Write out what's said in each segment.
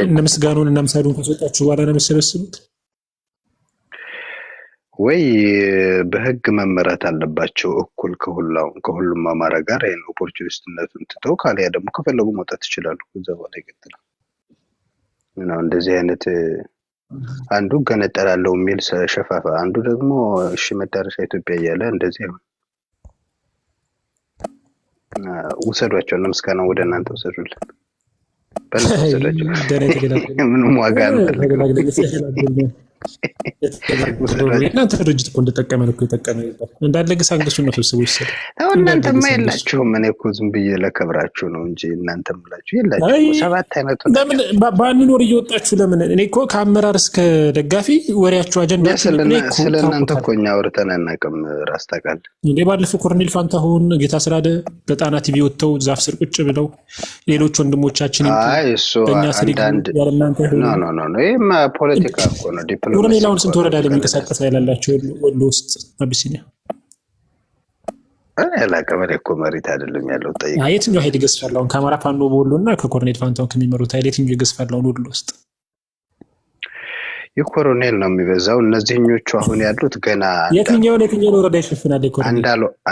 እነ ምስጋኑን እና ምሳዱን ከሰጣችሁ በኋላ ነው የምትሰበስቡት ወይ? በህግ መመራት አለባቸው እኩል ከሁሉም አማራ ጋር ይሄን ኦፖርቹኒስትነቱን ትተው ካሊያ ደግሞ ከፈለጉ መውጣት ይችላሉ። ከዛ በኋላ ይቀጥላል። ምናው እንደዚህ አይነት አንዱ ገነጠላለው የሚል ሸፋፋ፣ አንዱ ደግሞ እሺ መዳረሻ ኢትዮጵያ እያለ እንደዚህ ነው። ውሰዷቸው እና ምስጋናው ወደ እናንተ ወሰዱልን። በለሰዳቸው ምንም ዋጋ ነው። እናንተ ድርጅት እኮ እንደጠቀመ እኮ የጠቀመ እንዳለ ግሳንግሱ ነው ሰብስቦ ይሰጥ። እናንተማ የላችሁም። እኔ እኮ ዝም ብዬ ለከብራችሁ ነው እንጂ እናንተም ብላችሁ የላችሁም። ሰባት አይነት ለምን ባንኖር እየወጣችሁ ለምን? እኔ እኮ ከአመራር እስከ ደጋፊ ወሬያችሁ አጀንዳ ስለእናንተ እኮ እኛ አውርተን አናውቅም። ራስ ታውቃለህ እንዴ? ባለፈው ኮሎኔል ፋንታሁን ጌታ ስራደ በጣና ቲቪ ወጥተው ዛፍ ስር ቁጭ ብለው ሌሎች ወንድሞቻችን በእኛ ስሪት ያለናንተ ኖ ይሄማ ፖለቲካ እኮ ነው። ኮሎኔላውን ስንት ወረዳ ለሚንቀሳቀስ ያላላቸው ወሎ ውስጥ አቢሲኒያ አላውቅም። እኔ እኮ መሬት አይደለም ያለው ጠይቅ። የትኛው ኃይል ይገዝፋል አሁን ከአማራ ፋኖ በወሎ እና ከኮሎኔል ፋንታሁን ከሚመሩት ኃይል የትኛው ይገዝፋል አሁን ወሎ ውስጥ? የኮሎኔል ነው የሚበዛው። እነዚህኞቹ አሁን ያሉት ገና የትኛውን ወረዳ ይሸፍናል?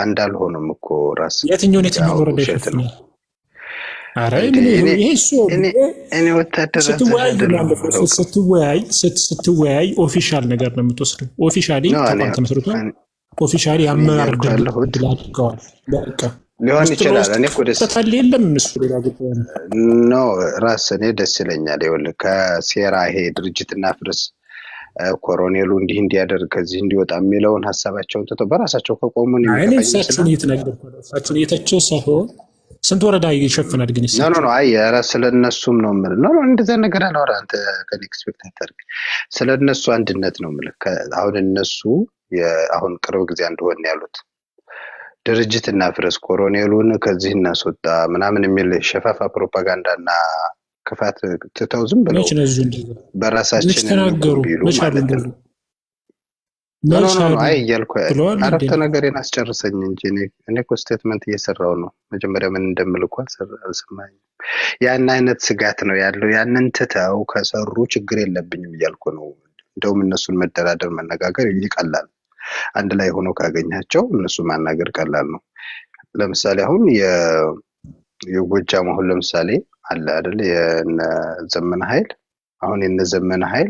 አንዳልሆነም እኮ ራስ የትኛውን ወረዳ ይሸፍናል? አረ እኔ ወታደር ስትወያይ ኦፊሻል ነገር ነው የምትወስደው። ኦፊሻሊ ተቋም ተመስርቷል። ኦፊሻሊ አመራር ድል አድርገዋል። በቃ ሊሆን ይችላል። እኔ እኮ ደስ የለም እሱ ሌላ ጉዳይ ነው። ራስ እኔ ደስ ይለኛል። ይኸውልህ ከሴራ ይሄ ድርጅትና ፍርስ ኮሎኔሉ እንዲህ እንዲያደርግ ከዚህ እንዲወጣ የሚለውን ሀሳባቸውን ትተው በራሳቸው ከቆሙ ነው እሳቸውን እየተናገርኩ ነው። እሳቸውን እየተቸው ሳይሆን ስንት ወረዳ ይሸፍናል ግን? ኖ አይ ራስ ስለነሱም ነው የምልህ። ኖ እንደዛ ነገር አላወራ። አንተ ከኔ ኤክስፔክት አታርግ። ስለነሱ አንድነት ነው የምልህ። አሁን እነሱ አሁን ቅርብ ጊዜ እንደሆነ ያሉት ድርጅትና ፍረስ ኮሎኔሉን ከዚህ እናስወጣ ምናምን የሚል ሸፋፋ ፕሮፓጋንዳና ክፋት ትተው ዝም ብለው በራሳችን ተናገሩ ማለት ነው። አይ እያልኩ አረፍተ ነገሬን አስጨርሰኝ እንጂ እኔ እኮ ስቴትመንት እየሰራው ነው። መጀመሪያ ምን እንደምል እኮ አልሰማኝም። ያን አይነት ስጋት ነው ያለው። ያንን ትተው ከሰሩ ችግር የለብኝም እያልኩ ነው። እንደውም እነሱን መደራደር መነጋገር ይቀላል። አንድ ላይ ሆኖ ካገኛቸው እነሱ ማናገር ቀላል ነው። ለምሳሌ አሁን የጎጃም አሁን ለምሳሌ አለ አይደል የዘመነ ኃይል አሁን የነዘመነ ኃይል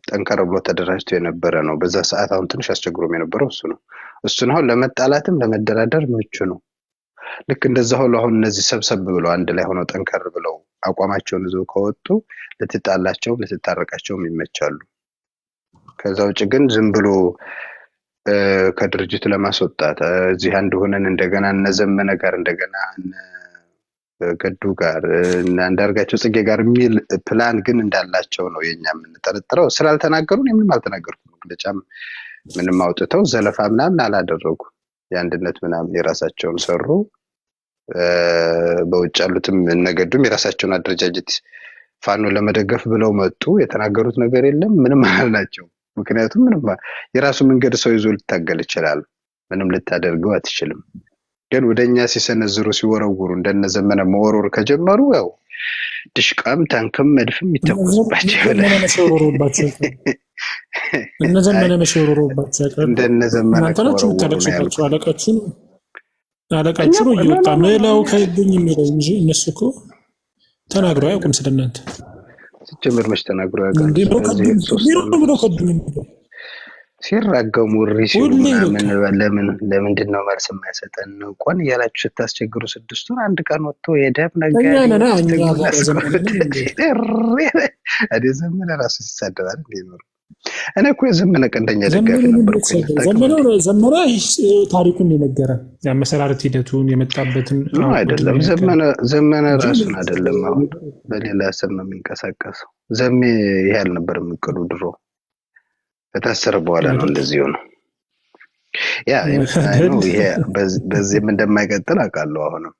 ጠንከር ብሎ ተደራጅቶ የነበረ ነው። በዛ ሰዓት አሁን ትንሽ አስቸግሮም የነበረው እሱ ነው። እሱን አሁን ለመጣላትም ለመደራደር ምቹ ነው። ልክ እንደዛ ሁሉ አሁን እነዚህ ሰብሰብ ብለው አንድ ላይ ሆነው ጠንከር ብለው አቋማቸውን ይዘው ከወጡ ልትጣላቸው ልትታረቃቸውም ይመቻሉ። ከዛ ውጭ ግን ዝም ብሎ ከድርጅት ለማስወጣት እዚህ አንድ ሆነን እንደገና እነዘመነ ጋር እንደገና ገዱ ጋር እና አንዳርጋቸው ጽጌ ጋር የሚል ፕላን ግን እንዳላቸው ነው የኛ የምንጠረጥረው። ስላልተናገሩ ምንም አልተናገርኩም። መግለጫም ምንም አውጥተው ዘለፋ ምናምን አላደረጉ። የአንድነት ምናምን የራሳቸውን ሰሩ። በውጭ ያሉትም እነገዱም የራሳቸውን አደረጃጀት ፋኖ ለመደገፍ ብለው መጡ። የተናገሩት ነገር የለም። ምንም አላላቸው። ምክንያቱም ምንም የራሱ መንገድ ሰው ይዞ ሊታገል ይችላል። ምንም ልታደርገው አትችልም። ግን ወደኛ ሲሰነዝሩ ሲወረውሩ እንደነዘመነ መወርወር ከጀመሩ ያው ድሽቃም ታንክም መድፍም ይተኩስባቸው ይላል። እነዘመነ መሸወሩባቸው እንደነዘመነ አንተናችሁ ተለቅሱባቸው አለቃችሁ ነው እየወጣ መላው ከግኝ የሚለው እንጂ እነሱ እኮ ተናግረው አያውቁም ስለእናንተ። ሲጀምር መች ተናግረው ያውቃሉ? ሲራገሙ ሪሲሉ ለምንድን ነው መልስ የማይሰጠን? እንኳን እያላችሁ ስታስቸግሩ 6 ወር አንድ ቀን ወጥቶ የደም ነገር ዘመነ ራሱ ሲሳደባል እንዲኖሩ። እኔ እኮ የዘመነ ቀንደኛ ደጋፊ ነበር። ዘመነ ታሪኩን የነገረ የአመሰራረት ሂደቱን የመጣበትን አይደለም። ዘመነ ራሱን አይደለም አሁን በሌላ ስም ነው የሚንቀሳቀሰው። ዘሜ ይሄ አልነበረም እቅዱ ድሮ ከታሰረ በኋላ ነው እንደዚህ ነው። ያ ይሄ በዚህም እንደማይቀጥል አውቃለሁ። አሁንም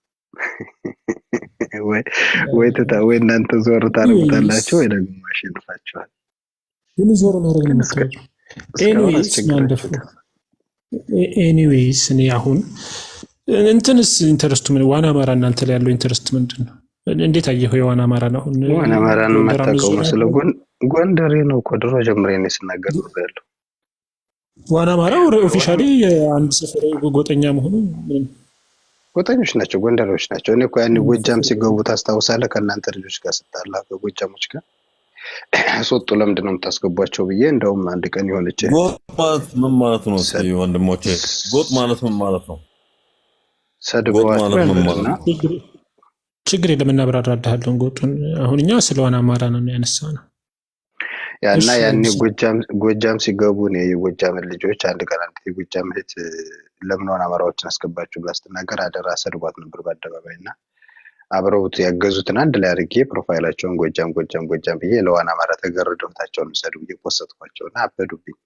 ወይ እናንተ ዞር ታረጉታላችሁ ወይ ደግሞ አሸንፋችኋል። ምን ዞር ማድረግ ነው የምትፈልገው? ኤኒዌይስ እኔ አሁን እንትንስ ኢንተረስቱ ምን ዋና አማራ እናንተ ላይ ያለው ኢንተረስት ምንድን ነው? እንዴት አየኸው? የዋና አማራ ነው። ዋና አማራን የማታውቀው መስሎ ጎንደሬ ነው እኮ ድሮ ጀምሬ ነው ስናገር ያለው። ዋና አማራ ኦፊሻሊ አንድ ሰፈር ጎጠኛ መሆኑ ምንም ጎጠኞች ናቸው፣ ጎንደሬዎች ናቸው። እኔ እኮ ያኔ ጎጃም ሲገቡ ታስታውሳለህ? ከእናንተ ልጆች ጋር ስታላ ከጎጃሞች ጋር አስወጡ። ለምንድን ነው የምታስገቧቸው ብዬ እንደውም አንድ ቀን የሆነች ጎጥ ማለት ምን ማለት ነው? እስኪ ወንድሞቼ ጎጥ ማለት ምን ማለት ነው? ሰድበዋልና ችግር የለም እናብራራልሃለን ጎጡን። አሁን እኛ ስለ ዋና አማራ ነው ያነሳነው። ያና ያኔ ጎጃም ሲገቡ ነው የጎጃምን ልጆች አንድ ቀን አንድ የጎጃም እህት ለምን ዋና አማራዎችን አስገባችሁ ብላ ስትናገር አደራ ሰድቧት ነበር በአደባባይና አብረውት ያገዙትን አንድ ላይ አድርጌ ፕሮፋይላቸውን ጎጃም ብዬ ለዋና አማራ ተገርደውታቸውን ሰድቡ እየፖስትኳቸውና አበዱብኝ።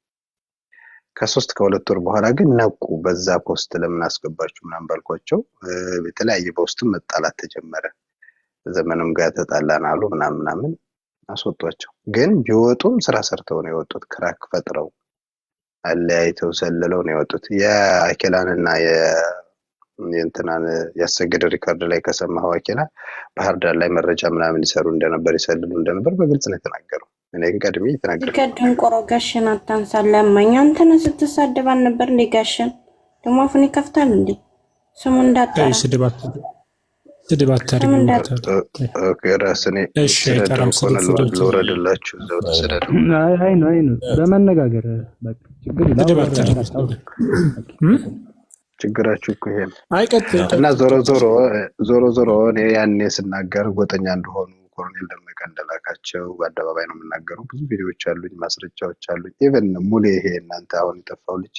ከ3 ከ2 ወር በኋላ ግን ነቁ። በዛ ፖስት ለምን አስገባችሁ ምናምን ባልኳቸው በተለያየ በውስጥም መጣላት ተጀመረ። ዘመንም ጋር ተጣላን አሉ ምናምን አስወጧቸው። ግን ቢወጡም ስራ ሰርተው ነው የወጡት። ክራክ ፈጥረው አለያይተው ሰልለው ነው የወጡት። የአኬላንና የእንትናን ያሰገደ ሪካርድ ላይ ከሰማኸው አኬላ ባህር ዳር ላይ መረጃ ምናምን ይሰሩ እንደነበር ይሰልሉ እንደነበር በግልጽ ነው የተናገረው። እኔ ግን ቀድሜ የተናገርኩት ይከደን ቆሮ ጋሽን አታንሳለማኝ አንተነ ስትሳደብ አልነበር እንዴ? ጋሽን ደግሞ አፉን ይከፍታል እንዴ? ስሙ እንዳጣ ስድባት ታሪክ ኦኬ ራስኔ እሺ ተራም ስለወረደላችሁ ዘው ተሰደዱ። አይ ነው በመነጋገር በቃ ችግር ይላል። ችግራችሁ እኮ ይሄ ነው። አይቀጥል እና ዞሮ እኔ ያኔ ስናገር ጎጠኛ እንደሆኑ ኮሎኔል ደመቀ እንደላካቸው በአደባባይ ነው የምናገረው። ብዙ ቪዲዮዎች አሉኝ፣ ማስረጃዎች አሉኝ። ኢቨን ሙሌ ይሄ እናንተ አሁን የጠፋው ልጅ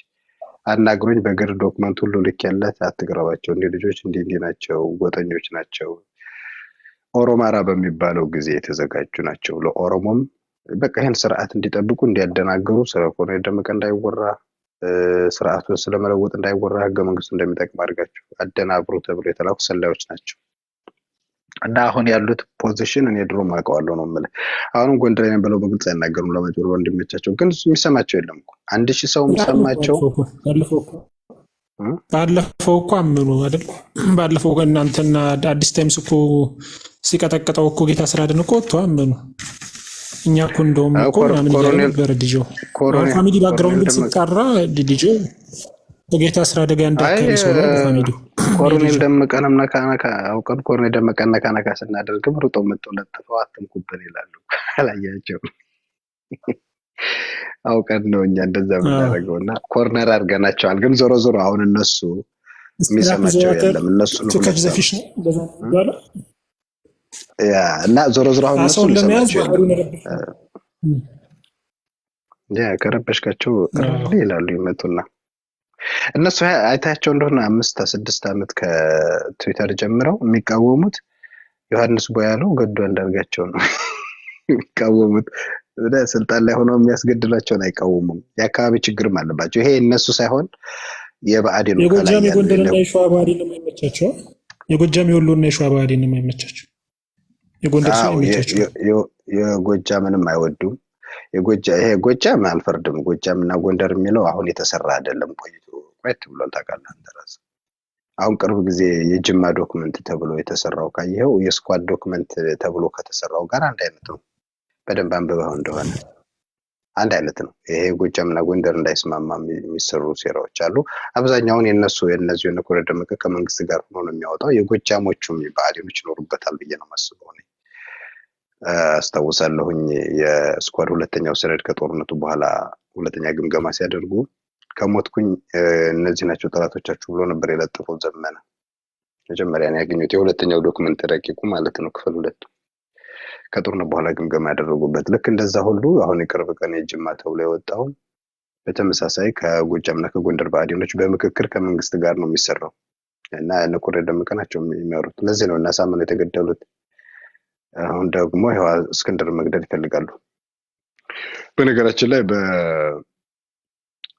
አናግሮኝ በግር ዶክመንት ሁሉ ልክ ያለት አትግረባቸው እንዴ ልጆች እንዴ ናቸው፣ ጎጠኞች ናቸው፣ ኦሮማራ በሚባለው ጊዜ የተዘጋጁ ናቸው። ለኦሮሞም በቃ ይሄን ስርዓት እንዲጠብቁ እንዲያደናገሩ ስለ ኮሎኔል ደመቀ እንዳይወራ ስርዓቱን ስለመለወጥ እንዳይወራ ህገ መንግስቱ እንደሚጠቅም አድርጋቸው አደናብሩ ተብሎ የተላኩ ሰላዮች ናቸው። እና አሁን ያሉት ፖዚሽን እኔ ድሮ ማውቀዋለሁ ነው የምልህ። አሁንም ጎንደር ነን ብለው በግልጽ አይናገሩም ለማጭበርበር እንዲመቻቸው። ግን የሚሰማቸው የለም እኮ 1000 ሰው የሚሰማቸው። ባለፈው እኮ አምኑ አይደል? ባለፈው እናንተና አዲስ ታይምስ እኮ ሲቀጠቅጠው እኮ ጌታ ስራድን እኮ ወጥቶ አምኑ። እኛ እኮ እንደውም እኮ ምናምን ነበር ዲጆ ፋሚሊ ባክግራውንድ ሲጣራ ዲጆ በጌታ ስራ አደጋ እንዳከለ ሰው ነው ፋሚሊ ኮሎኔል ደመቀንም ነካነካ አውቀን ኮሎኔል ደመቀን ነካነካ ስናደርግም ሩጦ መጥቶ ለጥፈው አትንኩብን ይላሉ። አላያቸው አውቀን ነው እኛ እንደዛ የምናደርገውና ኮርነር አድርገናቸዋል። ግን ዞሮ አሁን እነሱ የሚሰማቸው የለም። እነሱ ነው ከዘፊሽ ነው በዛ ጋር ያ እና ዞሮ አሁን እነሱ የሚሰማቸው ያ ከረበሽካቸው ይላሉ ይመጡና እነሱ አይታቸው እንደሆነ 5-6 አመት ከትዊተር ጀምረው የሚቃወሙት ዮሐንስ ቦያለው ገዱ አንዳርጋቸው ነው የሚቃወሙት። ወደ ስልጣን ላይ ሆነው የሚያስገድላቸውን አይቃወሙም። የአካባቢ ችግርም አለባቸው። ይሄ እነሱ ሳይሆን የባዕዴን ነው። የጎጃም የጎንደርና የሸዋ ባህሪ ነው የማይመቻቸው። የጎጃም የወሎና የሸዋ ባህሪ ነው የማይመቻቸው። የጎንደር ሰው የሚመቻቸው የጎጃምንም አይወዱም። ይሄ ጎጃም አልፈርድም። ጎጃምና ጎንደር የሚለው አሁን የተሰራ አይደለም፣ ቆይት ብሏል። ታውቃለህ አንተ ራስህ። አሁን ቅርብ ጊዜ የጅማ ዶክመንት ተብሎ የተሰራው ካየኸው የስኳድ ዶክመንት ተብሎ ከተሰራው ጋር አንድ አይነት ነው። በደንብ አንብበው እንደሆነ አንድ አይነት ነው። ይሄ ጎጃምና ጎንደር እንዳይስማማ የሚሰሩ ሴራዎች አሉ። አብዛኛውን የነዚህ ኮሎኔል ደመቀ ከመንግስት ጋር ሆኖ ነው የሚያወጣው። የጎጃሞቹም ባህሪዎች ይኖሩበታል ብዬ ነው የማስበው። አስታውሳለሁኝ የስኳድ ሁለተኛው ሰነድ ከጦርነቱ በኋላ ሁለተኛ ግምገማ ሲያደርጉ ከሞትኩኝ እነዚህ ናቸው ጠላቶቻችሁ ብሎ ነበር የለጠፈው ዘመነ። መጀመሪያ ነው ያገኙት የሁለተኛው ዶክመንት ረቂቁ ማለት ነው ክፍል 2 ከጦርነቱ በኋላ ግምገማ ያደረጉበት። ልክ እንደዛ ሁሉ አሁን የቅርብ ቀን የጅማ ተብሎ የወጣው በተመሳሳይ ከጎጃምና ከጎንደር ባህሪዎች በምክክር ከመንግስት ጋር ነው የሚሰራው እና ኮሎኔል ደመቀ ናቸው የሚመሩት። ለዚህ ነው እና ሳምነው የተገደሉት። አሁን ደግሞ ይሄው እስክንድር መግደል ይፈልጋሉ። በነገራችን ላይ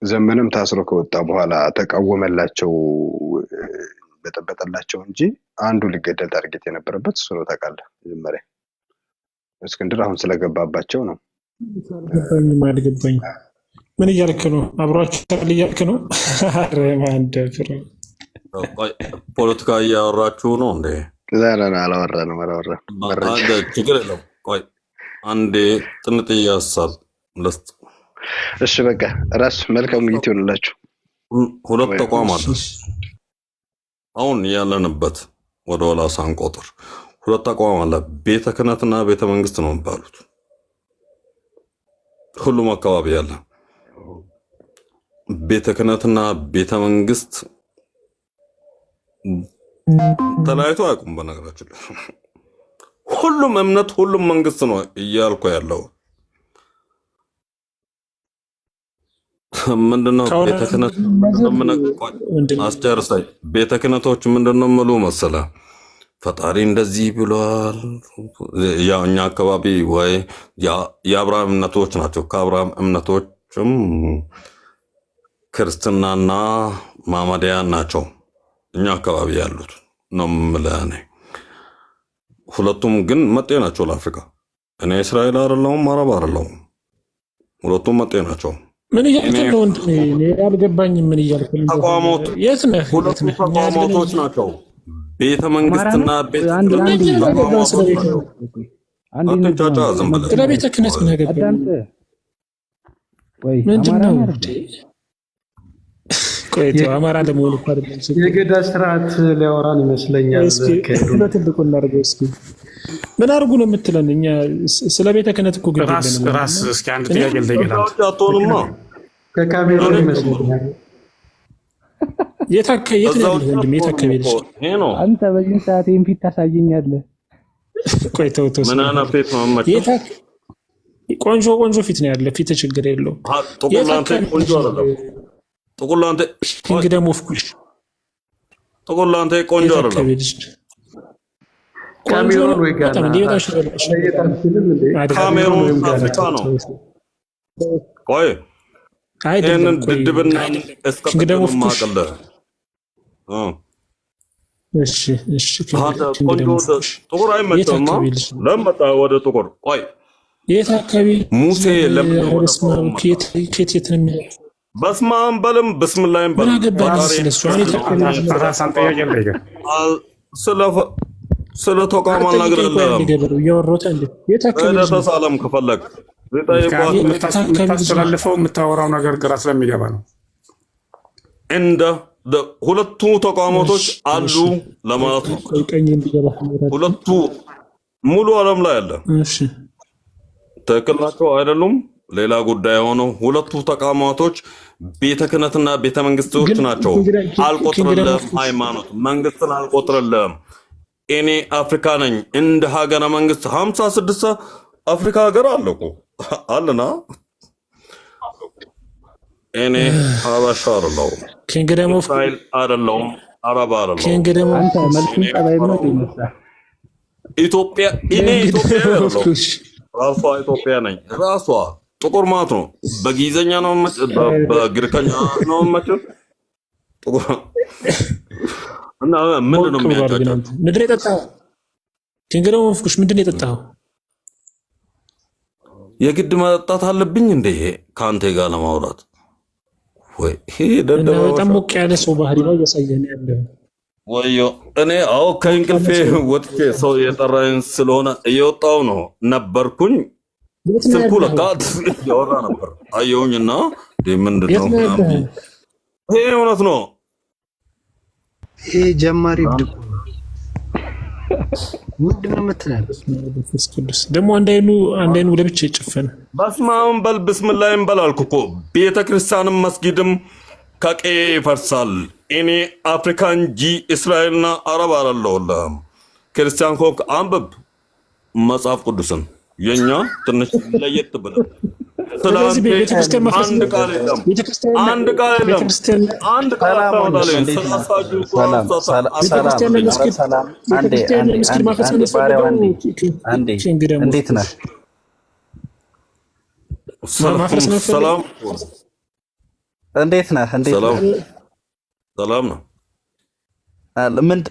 በዘመንም ታስሮ ከወጣ በኋላ ተቃወመላቸው በጠበጠላቸው እንጂ አንዱ ሊገደል ታርጌት የነበረበት እሱ ነው። ታውቃለህ መጀመሪያ እስክንድር አሁን ስለገባባቸው ነው። አልገባኝም። ምን እያልክ ነው? አብሯቸው እያልክ ነው? አረ ማንደፍር ፖለቲካ እያወራችሁ ነው እንዴ? አላወራንም። ችግር የለም። ቆይ አንዴ ጥንጥዬ ሀሳብ ልስጥ። እሺ በቃ ራስ መልካም ውይይት ይሆንላችሁ። ሁለት ተቋም አለ አሁን ያለንበት ወደ ኋላ ሳንቆጥር ሁለት ተቋም አለ። ቤተ ክህነትና ቤተ መንግስት ነው የሚባሉት። ሁሉም አካባቢ ያለ ቤተ ክህነትና ቤተ መንግስት ተለያይቶ አያውቁም። በነገራችን ላይ ሁሉም እምነት ሁሉም መንግስት ነው እያልኩ ያለው ምንድነው? ቤተ ክህነት አስጨርሳይ ቤተ ክህነቶች ምንድነው ምሉ መሰለ ፈጣሪ እንደዚህ ብሏል። ያው እኛ አካባቢ ወይ የአብርሃም እምነቶች ናቸው። ከአብርሃም እምነቶችም ክርስትናና ማማዲያን ናቸው እኛ አካባቢ ያሉት ነው የምልህ። ሁለቱም ግን መጤ ናቸው ለአፍሪካ። እኔ እስራኤል አይደለሁም አረብ አይደለሁም። ሁለቱም መጤ ናቸው። ምን እያልክ ነው? እኔ አልገባኝም። ምን እያልክ ነው? ተቋሞት የት ነህ? ሁለቱ ተቋሞቶች ናቸው። ቤተ መንግስትና ቤተ ስለ ቤተ ክህነት ምን አገባኝ? ምንድነው? ቆይ አማራ ለመሆኑ እኮ አይደለም። የገዳ ስርዓት ሊያወራን ይመስለኛል። ትልቁ እናድርገው እስኪ። ምን አድርጉ ነው የምትለን? እኛ ስለ ቤተ ክህነት እኮ ግድ የለንም። ራስ እስኪ አንድ ጥያቄ ልጠይቅህ። ከካሜሮን ይመስለኛል። የት አካባቢ ወንድም? የት አካባቢ ልጅ አንተ በዚህ ሰዓት ፊት ታሳየኛለህ? ቆይ ተው ተው። ምን አና ፊት ነው ማለት? ቆንጆ ፊት ነው ያለ። ፊት ችግር የለው። ጥቁላንተ ቆንጆ አይደለም። ጥቁላንተ ኪንግደም ኦፍ ኩሽ ጥቁላንተ ቆንጆ አይደለም። ካሜሮን ወይ ጋና ካሜሮን አፍሪካ ነው። ቆይ ይህንን ድድብና ኪንግደም ኦፍ ኩሽ ጥቁር አይመቸውማ። ለምን መጣ ወደ ጥቁር? ቆይ የት አካባቢ ሙሴ ለምን ከየት ነው የሚለው? በስመ አብ በልም ብስምላይም በልም ስለ ተቋም አልነግርልህም። ተሳለም ከፈለግ ታስተላልፈው የምታወራው ነገር ግራ ስለሚገባ ነው። እንደ ሁለቱ ተቋማቶች አሉ ለማለት ነው። ሁለቱ ሙሉ ዓለም ላይ አለ። ትክክል ናቸው አይደሉም? ሌላ ጉዳይ የሆነው ሁለቱ ተቋማቶች ቤተ ክህነትና ቤተ መንግስቶች ናቸው። አልቆጥርልህም። ሃይማኖት መንግስትን አልቆጥርልህም። እኔ አፍሪካ ነኝ። እንደ ሀገረ መንግስት 56 አፍሪካ ሀገር አለቁ አለና እኔ ሀበሻ አይደለሁም፣ እስራኤል አይደለሁም፣ አረብ አይደለሁም። አንተ መልኩን ጠባይ ነው ይመስላል። ኢትዮጵያ እኔ ኢትዮጵያ አይደለሁም። ራሷ ኢትዮጵያ ነኝ። ራሷ ጥቁር ማለት ነው። በጊዜኛ ነው በግሪከኛ ነው ማለት ጥቁር እና ምንድን ነው የሚያጫጫው? ምንድን ነው የጠጣኸው? ኪንግደም ኦፍ ኩሽ ምንድን ነው የጠጣኸው? የግድ መጠጣት አለብኝ እንዴ ከአንተ ጋር ለማውራት? ወይ በጣም ሞቅ ያለ ሰው ባህሪ ነው እያሳየን ያለው። ወዮ እኔ ከእንቅልፌ ወጥቼ ሰው የጠራኝ ስለሆነ እየወጣው ነው ነበርኩኝ። ስልኩ ለካ እያወራ ነበር አየሁኝና ምንድን ነው ይሄ? እውነት ነው ይሄ ጀማሪ ብድቁ ምንድን ነው የምትለው? ደግሞ አንድ አይኑ ለብቻ ይጨፈን። በስመ አብ በል ብስምላይም በል አልኩ እኮ። ቤተ ክርስቲያንም መስጊድም ከቀዬ ይፈርሳል። እኔ አፍሪካ እንጂ እስራኤልና አረብ አይደለሁም። ክርስቲያን ኮክ አንብብ መጽሐፍ ቅዱስን። የኛ ትንሽ ለየት ብለን ስለዚህ ቤተክርስቲያን መፍረስ አንድ ቃል የለም። አንድ ቃል የለም። አንድ ቃል ታወጣለህ። እንዴት ነህ? ሰላም እንዴት ነህ? ሰላም ነው።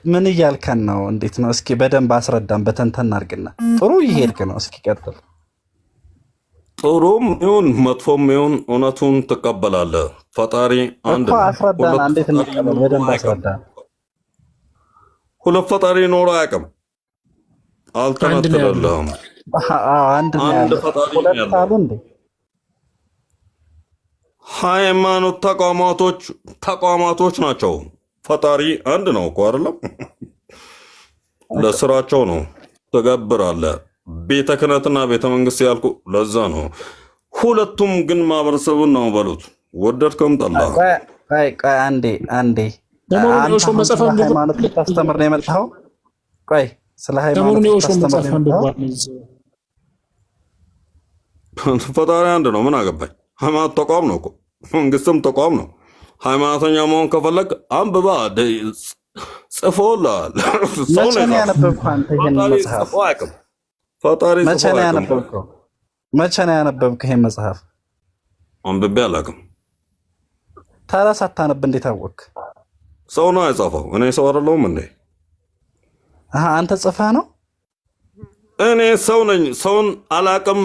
ምን እያልከን ነው? እንዴት ነው? እስኪ በደንብ አስረዳን፣ በተንተን አድርግና። ጥሩ እየሄድክ ነው። እስኪ ቀጥል። ጥሩም ይሁን መጥፎም ይሁን እውነቱን ትቀበላለህ። ፈጣሪ አንድ ነው። አስረዳን። እንዴት እንቀበል? በደንብ አስረዳን። ሁለት ፈጣሪ ኖሮ አያውቅም። አልተነጠለልህም። አንድ ፈጣሪ ያለው ሃይማኖት ተቋማቶች ናቸው። ፈጣሪ አንድ ነው እኮ አይደለም? ለስራቸው ነው ትገብራለህ። ቤተ ክህነትና ቤተ መንግስት ያልኩ ለዛ ነው። ሁለቱም ግን ማህበረሰቡን ነው በሉት፣ ወደድከም ጠላ። ቆይ አንዴ ሃይማኖት ልታስተምር ነው የመጣኸው? ቆይ ስለ ሃይማኖት ልታስተምር ነው የመጣኸው? ፈጣሪ አንድ ነው። ምን አገባኝ? ሃይማኖት ተቋም ነው እኮ፣ መንግስትም ተቋም ነው። ሃይማኖተኛ መሆን ከፈለግ አንብባ ጽፎላል። መቼ ነው ያነበብከው አንተ ይሄን መጽሐፍ? ፈጣሪ መቼ ነው ያነበብከው? ይሄን መጽሐፍ? አንብቤ አላውቅም። ታዲያ ሳታነብ እንዴት አወቅክ? ሰው ነው የጻፈው። እኔ ሰው አይደለሁም እንዴ? አንተ ጽፈህ ነው? እኔ ሰው ነኝ። ሰውን አላቅም።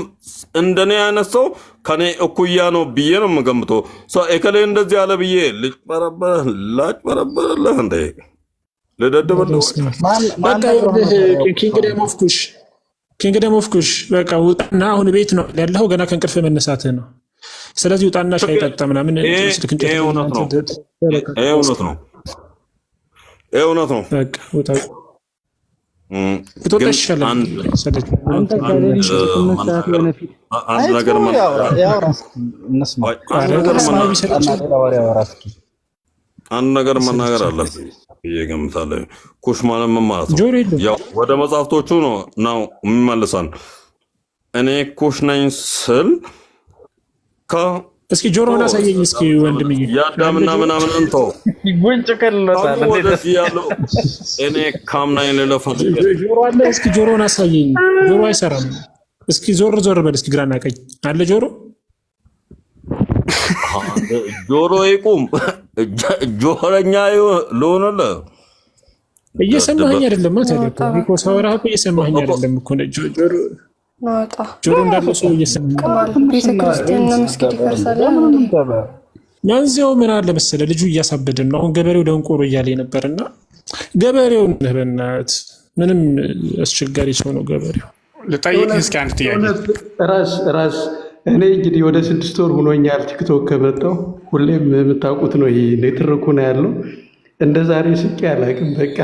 እንደኔ አይነት ሰው ከኔ እኩያ ነው ብዬ ነው የምገምተው። ሰው እከሌ እንደዚህ ያለ ብዬ ላጭበረበርልህ እንዴ? ልደድብልህ? ኪንግደም ኦፍ ኩሽ በቃ ውጣና፣ አሁን ቤት ነው ያለኸው፣ ገና ከእንቅልፍ መነሳትህ ነው። ስለዚህ ውጣና ሻይ ጠጣ ምናምን። ይሄ እውነት ነው። በቃ ውጣ። አንድ ነገር መናገር አለብኝ እየገምታለሁ። ኩሽ ማለት ምን ማለት ነው? ያው ወደ መጽሐፍቶቹ ነው የሚመልሰን። እኔ ኩሽ ነኝ ስል እስኪ ጆሮውን አሳየኝ እስኪ ወንድምዬ። ያዳምና ምናምን እንተው ጉንጭ ከለታለ ወደዚህ ያለው እኔ ካምናኝ ለለፈት ጆሮ አለ። እስኪ ጆሮውን አሳየኝ። ጆሮ አይሰራም። እስኪ ዞር በል እስኪ፣ ግራና ቀኝ አለ ጆሮ። ጆሮ ይቁም። ጆሮኛ ልሆንልህ? እየሰማኸኝ አይደለም? ታዲያ እኮ ሳወራህ እኮ እየሰማኸኝ አይደለም እኮ ጆሮ እንዳለው ሰው እየሰማኸኝ። ያንዚያው ምን አለ መሰለህ፣ ልጁ እያሳበድን ነው። አሁን ገበሬው ደንቆሮ እያለ ነበርና፣ ገበሬው በእናትህ ምንም አስቸጋሪ ሰው ነው ገበሬው። ልጠይቅህ እስኪ አንድ ጥያቄ። ራስ እኔ እንግዲህ ወደ 6 ወር ሆኖኛል ቲክቶክ ከመጣሁ። ሁሌም የምታውቁት ነው፣ ይሄ ኔትርኩ ነው ያለው። እንደ ዛሬ ስቄ አላውቅም። በቃ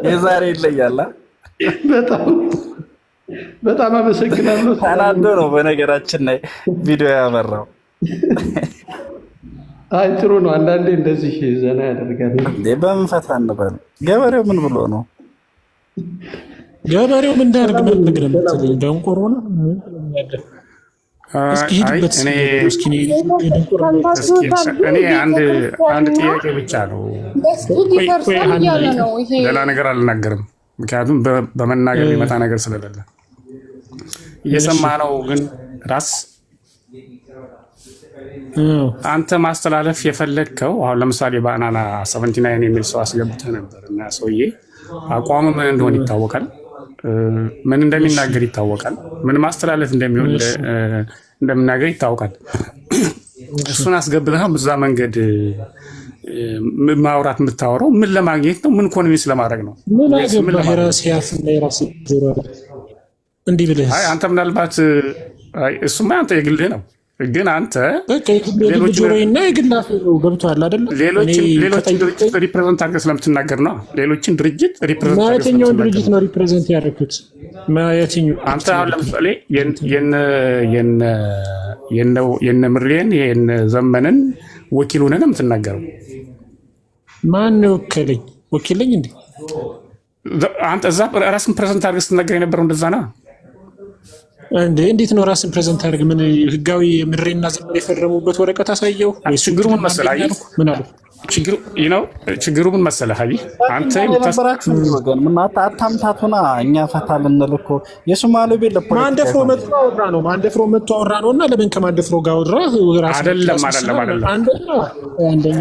የዛሬ ይለያል። በጣም አመሰግናለሁ። ታናዶ ነው በነገራችን ላይ ቪዲዮ ያበራው። አይ ጥሩ ነው። አንዳንዴ እንደዚህ ዘና ያደርጋል። በምን ፈታ እንበል። ገበሬው ምን ብሎ ነው? ገበሬው ምን እንዳደርግ መልግለም ስለኝ ደንቆሮ ነው። እኔ አንድ ጥያቄ ብቻ ነው፣ ሌላ ነገር አልናገርም። ምክንያቱም በመናገር የሚመጣ ነገር ስለሌለ እየሰማ ነው። ግን ራስ አንተ ማስተላለፍ የፈለግከው አሁን ለምሳሌ በአናና 79 የሚል ሰው አስገብተህ ነበር እና ሰውዬ አቋሙ ምን እንደሆነ ይታወቃል፣ ምን እንደሚናገር ይታወቃል፣ ምን ማስተላለፍ እንደሚናገር ይታወቃል። እሱን አስገብተህ እዛ መንገድ ማውራት የምታወራው ምን ለማግኘት ነው? ምን ኮንቪንስ ለማድረግ ነው? እንዲህ ብለህ አንተ ምናልባት እሱማ አንተ የግልህ ነው፣ ግን አንተ ጆሮና የግላፍ ገብቶሃል አይደለ? ሌሎችን ድርጅት ሪፕሬዘንት አድርገህ ስለምትናገር ነው። ሌሎችን ድርጅት የትኛውን ድርጅት ነው ሪፕሬዘንት ያደረኩት? አንተ አሁን ለምሳሌ የነ ምሬን የነ ዘመንን ወኪል ሆነህ ነው የምትናገረው። ማን ነው ወከለኝ? ወኪለኝ እንዴ? አንተ እዛ ራስን ፕሬዘንት አድርገህ ስትናገር የነበረው እንደዛ ነው እንዴ? እንዴት ነው ራስን ፕሬዘንት አድርገህ? ምን ህጋዊ ምሬና ዘመን የፈረሙበት ወረቀት አሳየው? ችግሩ ምን መሰለህ? ምን አሉ? ችግሩ ምን መሰለህ? አንተ አታምታቱና እኛ ፈታ ልንል እኮ የሶማሌው ቤት ለፖለቲካ ማንደፍሮ መጥቶ አወራ ነው እና ለምን ከማንደፍሮ ጋር አወራ?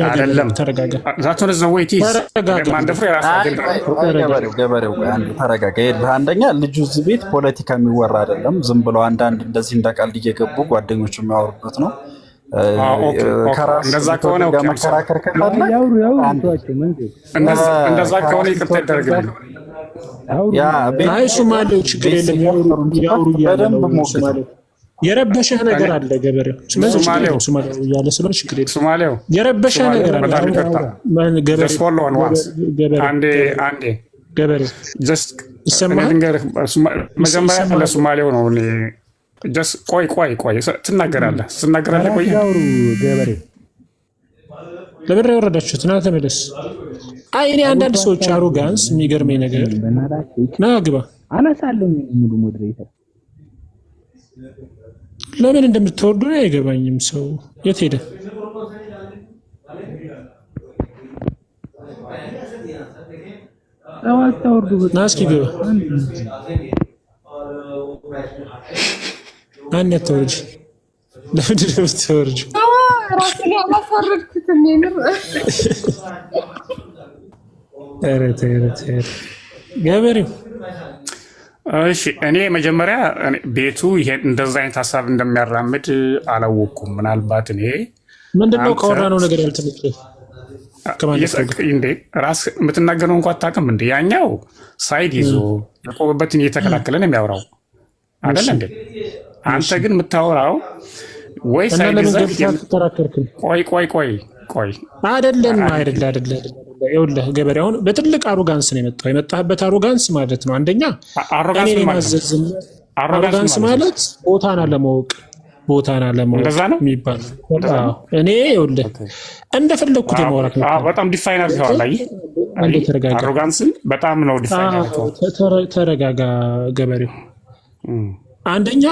አይደለም ተረጋጋ። ገበሬው ተረጋጋ። አንደኛ ልጁ እዚህ ቤት ፖለቲካ የሚወራ አይደለም። ዝም ብሎ አንዳንድ እንደዚህ እንደ ቀልድ እየገቡ ጓደኞቹ የሚያወሩበት ነው። እንደዛ ከሆነ መከራከር ከፈለግ እንደዛ ከሆነ ይቅርታ ይደረግልኝ። አይ ሶማሌው ችግር የለም ያውሩ እያለ የረበሸህ ነገር አለ ገበሬው። ስለዚህ ሶማሌው እያለ ስለሆነ ችግር የለም። ሶማሌው የረበሸህ ነገር አለ ገበሬው ይሰማል። መጀመሪያ ለሶማሌው ነው። ቆይ ትናገራለህ። ቆይ ለብር ያወረዳችሁት ና ተመለስ። አይ እኔ አንዳንድ ሰዎች አሮጋንስ የሚገርመኝ ነገር ና ግባ አነሳለሁ ሙሉ ሞዴሬተር ለምን እንደምትወርዱ ነው አይገባኝም። ሰው የት ሄደ? ና እስኪ ግባ። አንተ ተወርጅ ለምንድን ነው የምትወርጁ? ራስን ያላፈረድኩትም የምር ገበሬው። እሺ እኔ መጀመሪያ ቤቱ ይሄን እንደዛ አይነት ሀሳብ እንደሚያራምድ አላወቅኩም። ምናልባት እኔ ምንድነው ካወራነው ነገር ያልተመቸህ እንዴ? ራስ የምትናገረው እንኳን አታውቅም እንዴ? ያኛው ሳይድ ይዞ የቆመበትን እየተከላከለ ነው የሚያወራው አይደል እንዴ? አንተ ግን የምታወራው ወይ ሳይድ ይዘህ ቆይ አይደለም። ይኸውልህ ገበሬ አሁን በትልቅ አሮጋንስ ነው የመጣህበት አሮጋንስ ማለት ነው። አንደኛ አሮጋንስ ማለት ቦታን አለማወቅ የሚባል እኔ ይኸውልህ እንደፈለግኩት የማውራት ነው። በጣም ዲፋይን አድርገዋል። አሮጋንስን በጣም ነው ዲፋይን አድርገዋል። ተረጋጋ ገበሬው። አንደኛ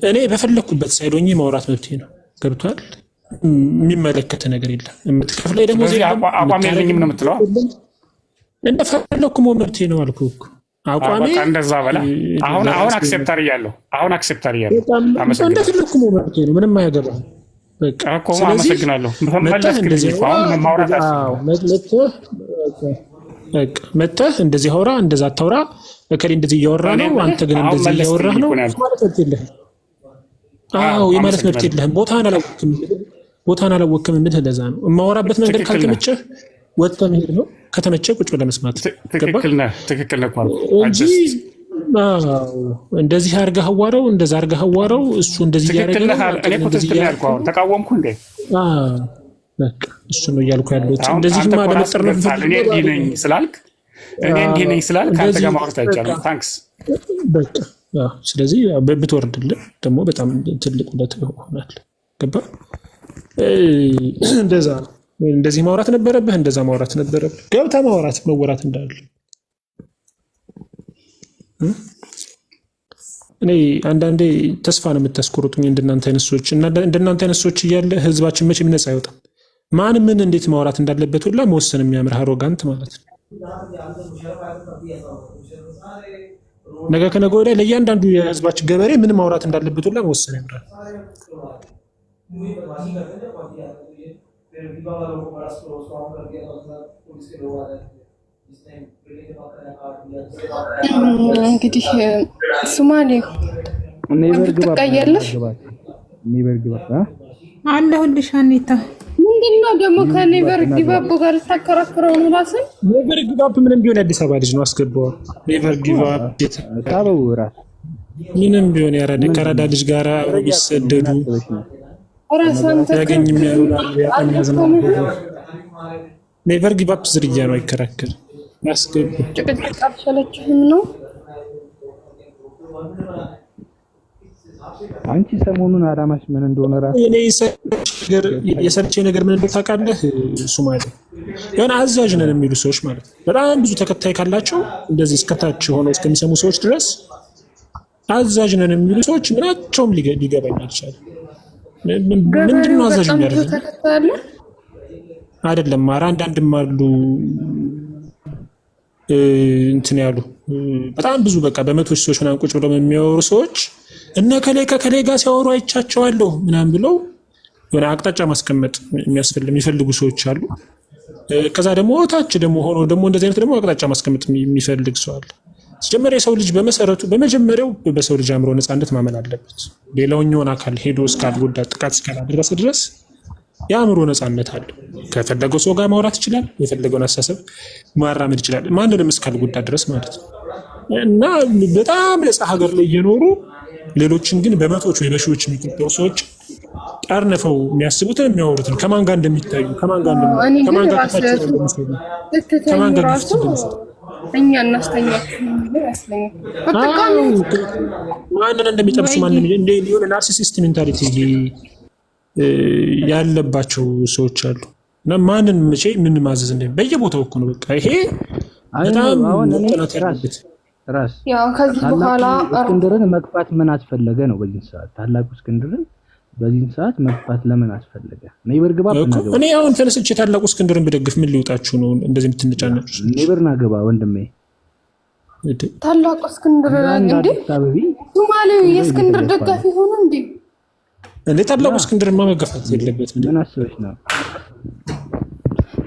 እኔ በፈለግኩበት ሳይዶኝ ማውራት መብቴ ነው። ገብቷል? የሚመለከት ነገር የለም። የምትከፍለኝ ደግሞ አቋም የለኝም ነው የምትለው። እንደፈለግኩ መብቴ ነው አልኩህ እኮ አቋሜ እንደዛ በላ። አሁን አክሴፕት አድርያለሁ። እንደፈለግኩ መብቴ ነው። ምንም አያገባህም። በቃ እኮ አመሰግናለሁ። መተህ እንደዚህ አውራ እንደዛ አታውራ፣ እከሌ እንደዚህ እያወራ ነው አንተ ግን እንደዚህ እያወራህ ነው ማለት መብት የለህም። የማለት መብት የለህም። ቦታን አላወቅም። ምን ለዛ ነው የማወራበት መንገድ ካልተመቸህ ወጥተህ መሄድ ነው። ከተመቸህ ቁጭ ብለህ መስማት። ትክክል ነህ እንጂ እንደዚህ አድርገህ አዋራው እንደዛ አድርገህ አዋራው እሱ እንደዚህ ያደረገ ነው። ተቃወምኩ እንዴ? በቃ እሱ ነው እያልኩ ያለሁት። እንደዚህ ማለት ነው። እኔ እንዲህ ነኝ ስላልክ ከአንተ ጋር ማውራት አይቻልም። ታንክስ በቃ ስለዚህ ብትወርድልን ደግሞ በጣም ትልቅ ውለት ይሆናል። ገባህ? እንደዛ ነው። እንደዚህ ማውራት ነበረብህ፣ እንደዛ ማውራት ነበረብህ። ገብተህ መወራት እንዳለ እኔ አንዳንዴ ተስፋ ነው የምታስቆርጡኝ እንደናንተ አይነት ሰዎች እና እንደናንተ አይነት ሰዎች እያለ ህዝባችን መቼም ነፃ አይወጣም። ማን ምን እንዴት ማውራት እንዳለበት ሁላ መወሰን የሚያምር አሮጋንት ማለት ነው። ነገ ከነገ ወዲያ ለእያንዳንዱ የህዝባችን ገበሬ ምን ማውራት እንዳለበት ሁላ መወሰን ያምራል። እንግዲህ ሶማሌ ትቀያለሽ አለሁልሽ። አኔታ ምንድነው ደግሞ ከኔቨር ጊቫፕ ጋር ተከራክረው ነው? ራስን ኔቨር ጊቫፕ ምንም ቢሆን አዲስ አበባ ልጅ ነው አስገባው። ኔቨር ጊቫፕ ምንም ቢሆን ያራደ ከራዳ ልጅ ጋራ ቢሰደዱ ያገኝ የሚያዝና ኔቨር ጊቫፕ ዝርያ ነው። አይከራከር ያስገቡ ጭቅጭቅ አልሰለችህም ነው? አንቺ ሰሞኑን አላማሽ ምን እንደሆነ ራሱ እኔ የሰለቸኝ ነገር ምን እንደሆነ ታውቃለህ? ሶማሌ የሆነ አዛዥ ነን የሚሉ ሰዎች ማለት ነው። በጣም ብዙ ተከታይ ካላቸው እንደዚህ እስከታች ሆነው እስከሚሰሙ ሰዎች ድረስ አዛዥ ነን የሚሉ ሰዎች ምናቸውም ሊገባኝ አልቻለም። ምንድነው አዛዥ የሚያደርግ አይደለም። ኧረ አንዳንድም አሉ እንትን ያሉ በጣም ብዙ በቃ በመቶዎች ሰዎች ምናምን ቁጭ ብለው የሚያወሩ ሰዎች እነ ከሌ ጋር ሲያወሩ አይቻቸዋለሁ ምናምን ብለው የሆነ አቅጣጫ ማስቀመጥ የሚፈልጉ ሰዎች አሉ። ከዛ ደግሞ ታች ደግሞ ሆኖ ደግሞ እንደዚህ አይነት ደግሞ አቅጣጫ ማስቀመጥ የሚፈልግ ሰው አለ። ሲጀመር የሰው ልጅ በመሰረቱ በመጀመሪያው በሰው ልጅ አእምሮ ነፃነት ማመን አለበት። ሌላውኛውን አካል ሄዶ እስካልጎዳ ጥቃት እስካላደረሰ ድረስ የአእምሮ ነፃነት አለ። ከፈለገው ሰው ጋር ማውራት ይችላል፣ የፈለገውን አስተሳሰብ ማራመድ ይችላል፣ ማንንም እስካልጎዳ ድረስ ማለት ነው። እና በጣም ነፃ ሀገር ላይ እየኖሩ ሌሎችን ግን በመቶዎች ወይ በሺዎች የሚቆጠሩ ሰዎች ጠርነፈው የሚያስቡትን የሚያወሩትን ከማን ጋር እንደሚታዩ ከማን ጋር እኛ እናስተኛችሁ ይመስለኛል። ማንን እንደሚጠብሱ ማንን የሆነ ናርሲሲስት ሜንታሊቲ ያለባቸው ሰዎች አሉ። እና ማንን መቼ ምን ማዘዝ እንደ በየቦታው እኮ ነው። በቃ ይሄ በጣም ጥናት ያለበት ራስ ያው ከዚህ በኋላ እስክንድርን መግፋት ምን አስፈለገ ነው? በዚህ ሰዓት ታላቁ እስክንድርን በዚህ ሰዓት መግፋት ለምን አስፈለገ? ኔቨር ግባ ነው። እኔ አሁን ተነስቼ ታላቁ እስክንድርን ብደግፍ ምን ሊወጣችሁ ነው? እንደዚህ የምትነጫነጩ ኔቨር ናገባ ወንድሜ። ታላቁ እስክንድር እንዴ ሶማሌው የእስክንድር ደጋፊ ሆነ እንዴ? እንዴ ታላቁ እስክንድርማ መገፋት የለበትም። ምን አስበሽ ነው?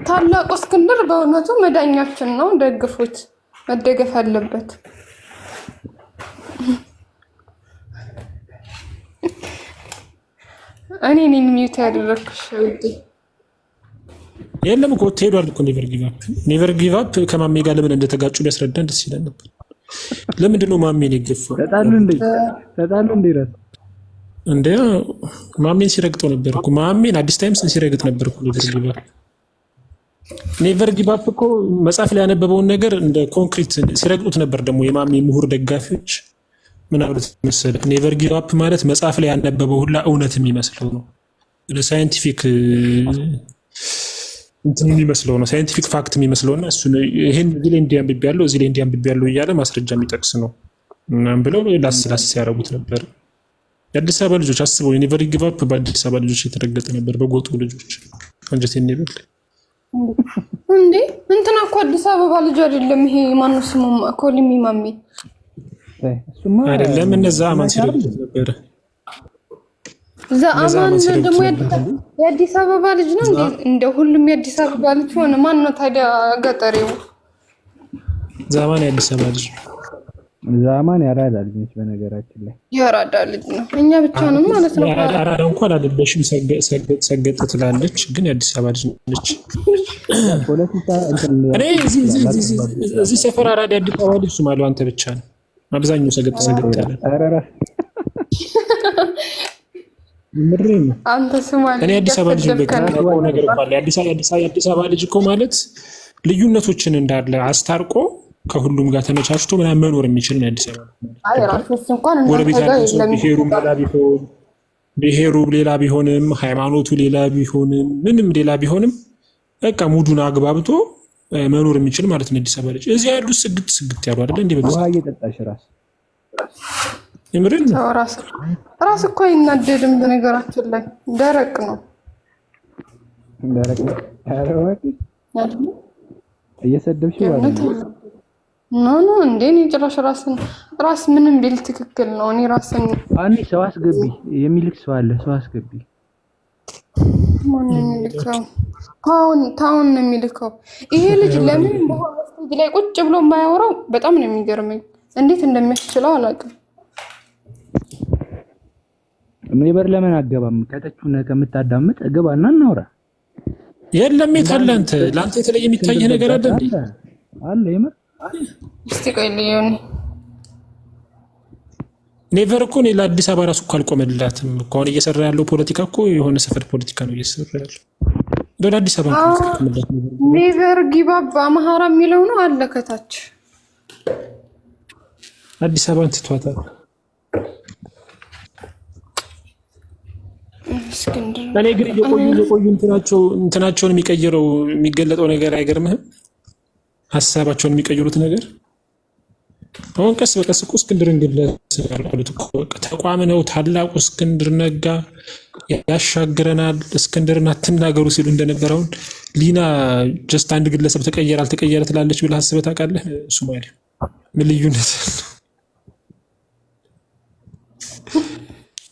ታላቁ እስክንድር በእውነቱ መዳኛችን ነው። ደግፉት፣ መደገፍ አለበት። እኔ ነኝ ሚውት ያደረኩሽ ውዴ። የለም እኮ ትሄዷል እኮ ኔቨር ጊቭ አፕ ከማሜ ጋር ለምን እንደተጋጩ ሊያስረዳን ደስ ይላል ነበር። ለምንድን ነው ማሜን የገፋው? ተጣሉ እንዴ ራስ እንዴ ማሜን ሲረግጠው ነበር እኮ ማሜን አዲስ ታይምስ ሲረግጥ ነበር እኮ ኔቨር ጊቭ አፕ እኮ መጽሐፍ ላይ ያነበበውን ነገር እንደ ኮንክሪት ሲረግጡት ነበር። ደግሞ የማሜ ምሁር ደጋፊዎች ምን አሉት መሰለህ? ኔቨር ጊቭ አፕ ማለት መጽሐፍ ላይ ያነበበው ሁላ እውነት የሚመስለው ነው። ለሳይንቲፊክ እንትን የሚመስለው ነው፣ ሳይንቲፊክ ፋክት የሚመስለውና እሱ ይሄን እዚህ ላይ እንዲያንብቤያለሁ እዚህ ላይ እንዲያንብቤያለሁ እያለ ማስረጃ የሚጠቅስ ነው ምናምን ብለው ላስ ሲያረጉት ነበር። የአዲስ አበባ ልጆች አስበው ኔቨር ጊቭ አፕ በአዲስ አበባ ልጆች የተረገጠ ነበር፣ በጎጡ ልጆች አንጀቴን ይበል እንዴ። እንትና እኮ አዲስ አበባ ልጅ አይደለም። ይሄ ማነው ስሙ? ኮሊሚ ማሜ አይደለም። እነዛ አማን ሲረግጡት ነበር። ዘአማን ደግሞ የአዲስ አበባ ልጅ ነው እንዴ? እንደ ሁሉም የአዲስ አበባ ልጅ ሆነ። ማን ነው ታዲያ ገጠሬው? ዘአማን የአዲስ አበባ ልጅ ዘአማን ያራዳ ልጅ ነች። በነገራችን ላይ ያራዳ ልጅ ነው። እኛ ብቻ ነው ማለት ነው። ያራዳ እንኳን አይደለሽም፣ ሰገጥ ትላለች፣ ግን የአዲስ አበባ ልጅ ነች። ፖለቲካ እኔ እዚህ ሰፈር አራዳ የአዲስ አበባ ልጅ ሱማሌው አንተ ብቻ ነው። አብዛኛው ሰገጥ ያለ አራራ ምድሬን አንተ ሱማሌ እኔ አዲስ አበባ ልጅ በቃ ነገር ባለ የአዲስ አበባ ልጅ እኮ ማለት ልዩነቶችን እንዳለ አስታርቆ ከሁሉም ጋር ተመቻችቶ ምናምን መኖር የሚችል ነው አዲስ አበባ። አይ ራስህ እንኳን ብሔሩ ሌላ ቢሆንም ሃይማኖቱ ሌላ ቢሆንም ምንም ሌላ ቢሆንም በቃ ሙዱን አግባብቶ መኖር የሚችል ማለት ነው አዲስ አበባ ልጅ። እዚህ ያሉት ስግት ያሉ አይደል እንዴ? ውሃ እየጠጣሽ ራስ የምርን ራስ እኮ አይናደድም። በነገራችን ላይ ደረቅ ነው። እየሰደብሽ ኖ እንዴ እኔ ጭራሽ ራስ ምንም ቢል ትክክል ነው። እኔ ራስን አንዴ ሰው አስገቢ የሚልክ ሰው አለ። ሰው አስገቢ። ማን ነው የሚልከው? ታውን ነው የሚልከው። ይሄ ልጅ ለምን በኋላ ስቴጅ ላይ ቁጭ ብሎ የማያወራው በጣም ነው የሚገርመኝ። እንዴት እንደሚያስችለው አላውቅም። ኔቨር ለምን አገባም? ከተቹነ ከምታዳምጥ እገባና እናውራ። የለም የታላንተ ላንተ የተለየ የሚታየህ ነገር አለ እንዴ? አለ የምር እስቲ ቆይ ልዩን ኔቨር እኮ ለአዲስ አበባ ራሱ እኮ አልቆመላትም እኮ። አሁን እየሰራ ያለው ፖለቲካ እኮ የሆነ ሰፈር ፖለቲካ ነው እየሰራ ያለው። ወደ አዲስ አበባ ኔቨር ጊቭ አፕ አማራ የሚለው ነው አለ ከታች። አዲስ አበባን ትቷታል። እኔ ግን እየቆዩ እንትናቸውን የሚገለጠው ነገር አይገርምህም? ሀሳባቸውን የሚቀይሩት ነገር አሁን ቀስ በቀስ እኮ እስክንድርን ግለሰብ ያልኩት እኮ ተቋም ነው። ታላቁ እስክንድር ነጋ ያሻግረናል፣ እስክንድርን አትናገሩ ሲሉ እንደነበር አሁን ሊና ጀስት አንድ ግለሰብ ተቀየረ አልተቀየረ ትላለች ብለህ አስበህ ታውቃለህ? ሱማሌ ምን ልዩነት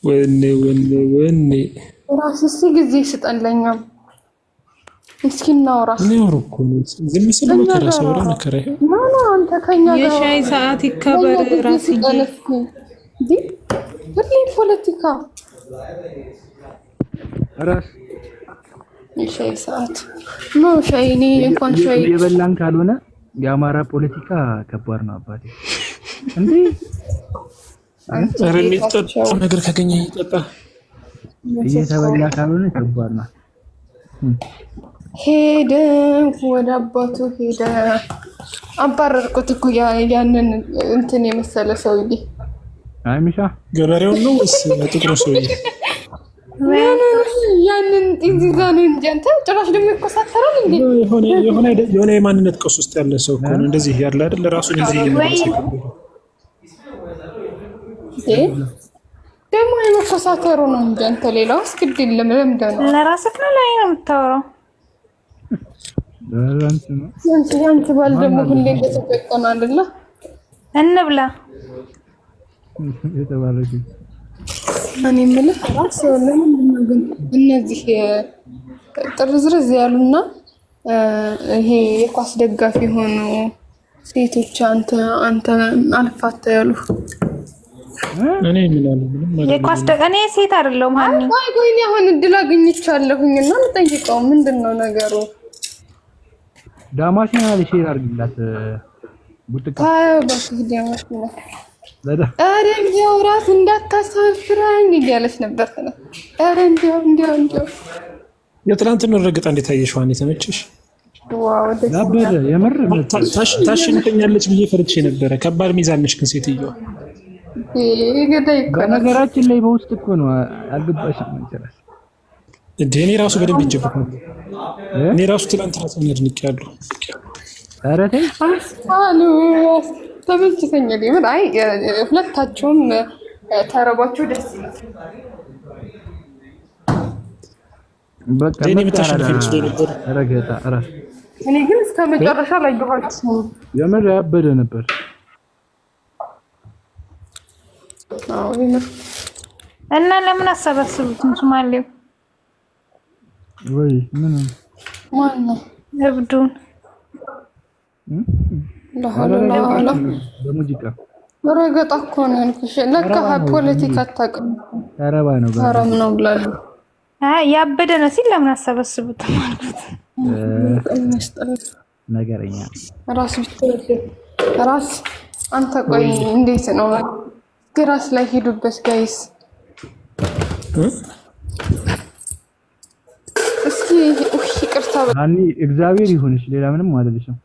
ወኔ ራስህ ጊዜ ስጠን ለኛም እስኪ እናውራ። እኮ ዝም ሲል መከራ ሰው መከራ ይሄ ማን አንተ ከኛ ጋር የሻይ ሰዓት ይከበር ራስዬ። ሁሌ ፖለቲካ ራስ የሻይ ሰዓት ነው። ሻይ እኔ እንኳን ሻይ የበላን ካልሆነ የአማራ ፖለቲካ ከባድ ነው አባቴ። እንዴ አረን ይጠጣ ነገር ካገኘ ይጠጣ እየተበላ ካልሆነ ከባድ ነው። ሄደ ወደ አባቱ ሄደ። አባረርኩት እኮ ያንን እንትን የመሰለ ሰውዬ። አይሚሻ ገበሬው ነው ወይስ ጥቁሩ ሰውዬ? ያንን ጢንዚዛ ነው እንጂ አንተ ጭራሽ ደግሞ ይኮሳተራል እንዴ? የሆነ የማንነት ቀውስ ውስጥ ያለ ሰው እኮ ነው እንደዚህ ያለ አይደል? ራሱን እንደዚህ የሚያሰቃው ደግሞ የመኮሳተሩ ነው እንጂ አንተ ሌላው እስክድ ለምለምደ ነው። ለራስህ ነው ላይ ነው የምታወራው። አንቺ ባል ደግሞ ሁሌ እንደተጨቆነ አይደለ? እንብላ የተባረከ እኔ የምልህ ራስ ለምንድን ነው ግን እነዚህ ጥርዝርዝ ያሉና ይሄ የኳስ ደጋፊ ሆኑ ሴቶች አንተ አልፋታ ያሉ እኔ ምናምን ምንም የኳስ እኔ ሴት አይደለሁም ሃኒ። ቆይ አሁን እድል አግኝቻለሁኝና ልጠይቀው ምንድነው ነገሩ? ዳማሽና ለሼር አድርግላት ቡጥቃ ባክህ ዳማሽና አረ እንዲያው ራስ እንዳታሳፍራኝ እያለች ነበር ተና አረ እንዲያው የትላንትን ረግጣ እንዴት አየሽው? አንዴ ተመቸሽ? ዋው ነበር የምር ታሽንፈኛለች ብዬ ፈርቼ ነበረ። ከባድ ሚዛን ነሽ ግን ሴትዮዋ። በነገራችን ላይ በውስጥ እኮ ነው አልገባሽም እንጨራሽ እንዴ? እኔ ራሱ በደንብ እንጀብኩ እኔ ራሱ ትላንት ራስን ያድንቄያለሁ። ኧረ ተይ አሉ ተመችቶኛል። የምር አይ ሁለታቸውም ተረባቸው ደስ ይላል። በቃ እኔ የምታሸንፈኝ ነበር ረገጣ ኧረ እኔ ግን እስከ መጨረሻ ላይ ገባችሁ የምር ያበደ ነበር። አዎ የምር እና ለምን አሰባስቡትም ሶማሌው ወይ ምን ማን ነው እብዱን ለሃላ በሙዚቃ ረገጣ እኮ ነው ያልኩሽ። ለካ ፖለቲካ አታውቅም። ተረባ ነው ሀራም ነው ብላሉ። ያበደ ነው ሲል ለምን አሰባስቡትም ማለት ነገረኛ ራስ ብትወድ ራስ አንተ ቆይ እንዴት ነው ግራስ ላይ ሄዱበት ጋይስ። እስኪ ይቅርታ ሃኒ እግዚአብሔር ይሁንሽ፣ ሌላ ምንም አይደለሽም።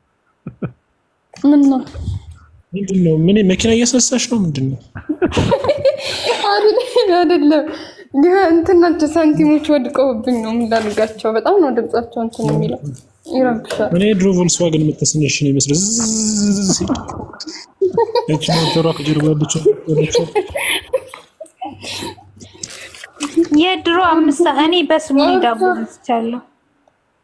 ምን ነው ምንድነው? ምን መኪና እያሰሳሽ ነው? ምንድነው? አይደለም እንትናቸው ሳንቲሞች ወድቀውብኝ ነው እንዳልጋቸው። በጣም ነው ድምጻቸው እንትን የሚለው ይረብሻል። እኔ ድሮ ቮልክስዋገን የምትስነሽ ነው የሚመስለው። እቺ ሞተሯ ከጀርባ ያለችው የድሮ አምስት እኔ በስሙ ዳቦ ብቻለሁ።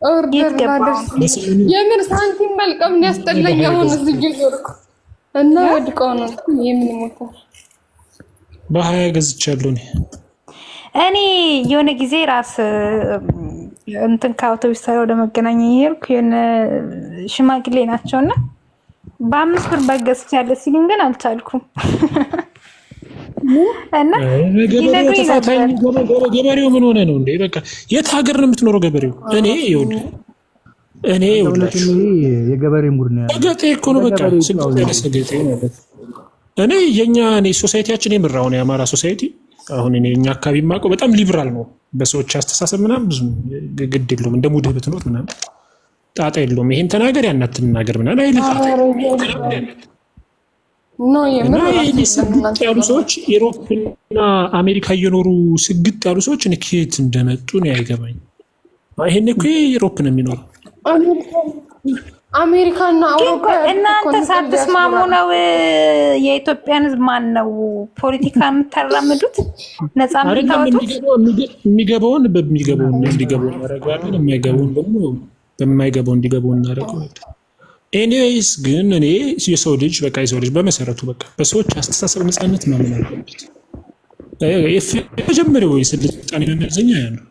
ኦርደር ላደርስ የምር ሳንቲም መልቀም ነው ያስጠላኝ። አሁን እዚህ ጆርኩ እና ወድቀው ነው የምን ሞተር በ20 ገዝቻለሁ። እኔ የሆነ ጊዜ ራስ እንትን ከአውቶቡስ ተራ ወደ መገናኛ ይሄድኩ የሆነ ሽማግሌ ናቸውና በ5 ብር በገዝቻለሁ ሲሉኝ ግን አልቻልኩም። እና ገበሬው ምን ሆነ ነው እንዴ? በቃ የት ሀገር ነው የምትኖረው ገበሬው? እኔ የገበሬ ሙድ ነው ያለው። ገጤ እኮ ነው በቃ ገጤ ማለት እኔ የኛ ሶሳይቲያችን የምራው ነው የአማራ ሶሳይቲ። አሁን እኛ አካባቢ ማቀው በጣም ሊበራል ነው በሰዎች አስተሳሰብ ምናምን ብዙ ግድ የለውም። እንደ ሙድህ ብትኖር ምናምን ጣጣ የለውም። ይሄን ተናገር ያናት ተናገር ምናምን አይልም። ስግጥ ያሉ ሰዎች ኢሮፕና አሜሪካ እየኖሩ ስግጥ ያሉ ሰዎች ከየት እንደመጡ ነው አይገባኝ። ይሄን እኮ ኢሮፕ ነው የሚኖረው አሜሪካና አውሮፓ። እናንተ ሳትስማሙ ነው የኢትዮጵያን ሕዝብ ማን ነው ፖለቲካ የምታራምዱት? ነፃ የምታወጡት? የሚገባውን እንዲገባው እናደርጋለን፣ የማይገባውን ደግሞ በማይገባው እንዲገባው እናደርጋለን። ኤኒዌይስ ግን እኔ የሰው ልጅ በመሰረቱ በቃ በሰዎች አስተሳሰብ ነፃነት ማመን አለበት። የመጀመሪያው የስልጣኔ መመዘኛ ያ ነው።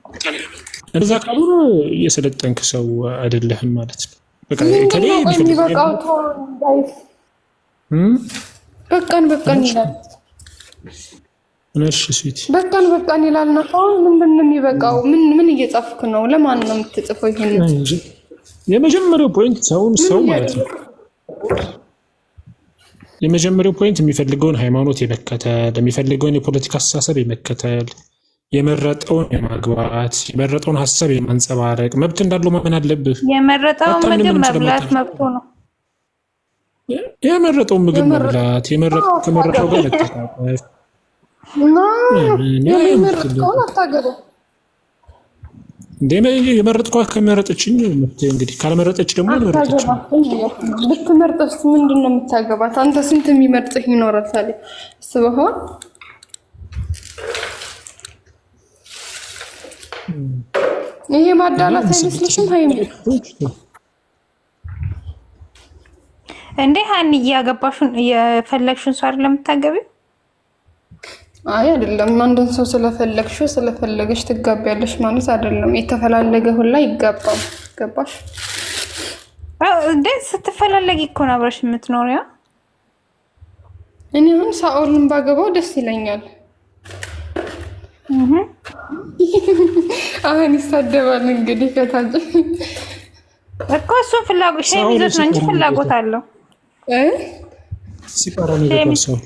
እንደዛ ካልሆነ የሰለጠንክ ሰው አይደለህም ማለት ነው። በቃ ከሌ የሚበቃው ጋይስ በቃን ይላል። እሺ ስዊት በቃን ይላል ነው። ምንድን ነው የሚበቃው? ምን እየጻፍክ ነው? ለማን ነው የምትጽፈው? ይሄን የመጀመሪያው ፖይንት ሰው ማለት ነው። የመጀመሪያው ፖይንት የሚፈልገውን ሃይማኖት የመከተል የሚፈልገውን የፖለቲካ አስተሳሰብ የመከተል የመረጠውን የማግባት የመረጠውን ሀሳብ የማንጸባረቅ መብት እንዳለው ማመን አለብህ። የመረጠውን ምግብ መብላት መብቱ ነው። የመረጠውን ምግብ መብላት ከመረጠው ጋር መተቃቀፍ የመረጥኳት ከመረጠችኝ እንግዲህ ካልመረጠች ደግሞ አልመረጠች። ብትመርጠስ ምንድን ነው የምታገባት? አንተ ስንት የሚመርጥህ ይኖራል። ታዲያ አስበኸዋል? ይሄ ማዳላት አይመስልሽም? ሀይሚ እንዴ ሀኒ እያገባሽን የፈለግሽን ሰው አይደለም የምታገቢው? አይ አይደለም። አንድን ሰው ስለፈለግሽው ስለፈለገሽ ትጋቢያለሽ ማለት አይደለም። የተፈላለገ ሁላ ይጋባል። ገባሽ? እንዴ ስትፈላለጊ እኮ ነው አብረሽ የምትኖሪው። እኔ አሁን ሳኦልን ባገባው ደስ ይለኛል። አሁን ይሳደባል እንግዲህ ከታች እኮ እሱን ፍላጎት ሸሚዞት ነው እንጂ ፍላጎት አለው። ሲቀራኒ ደርሰው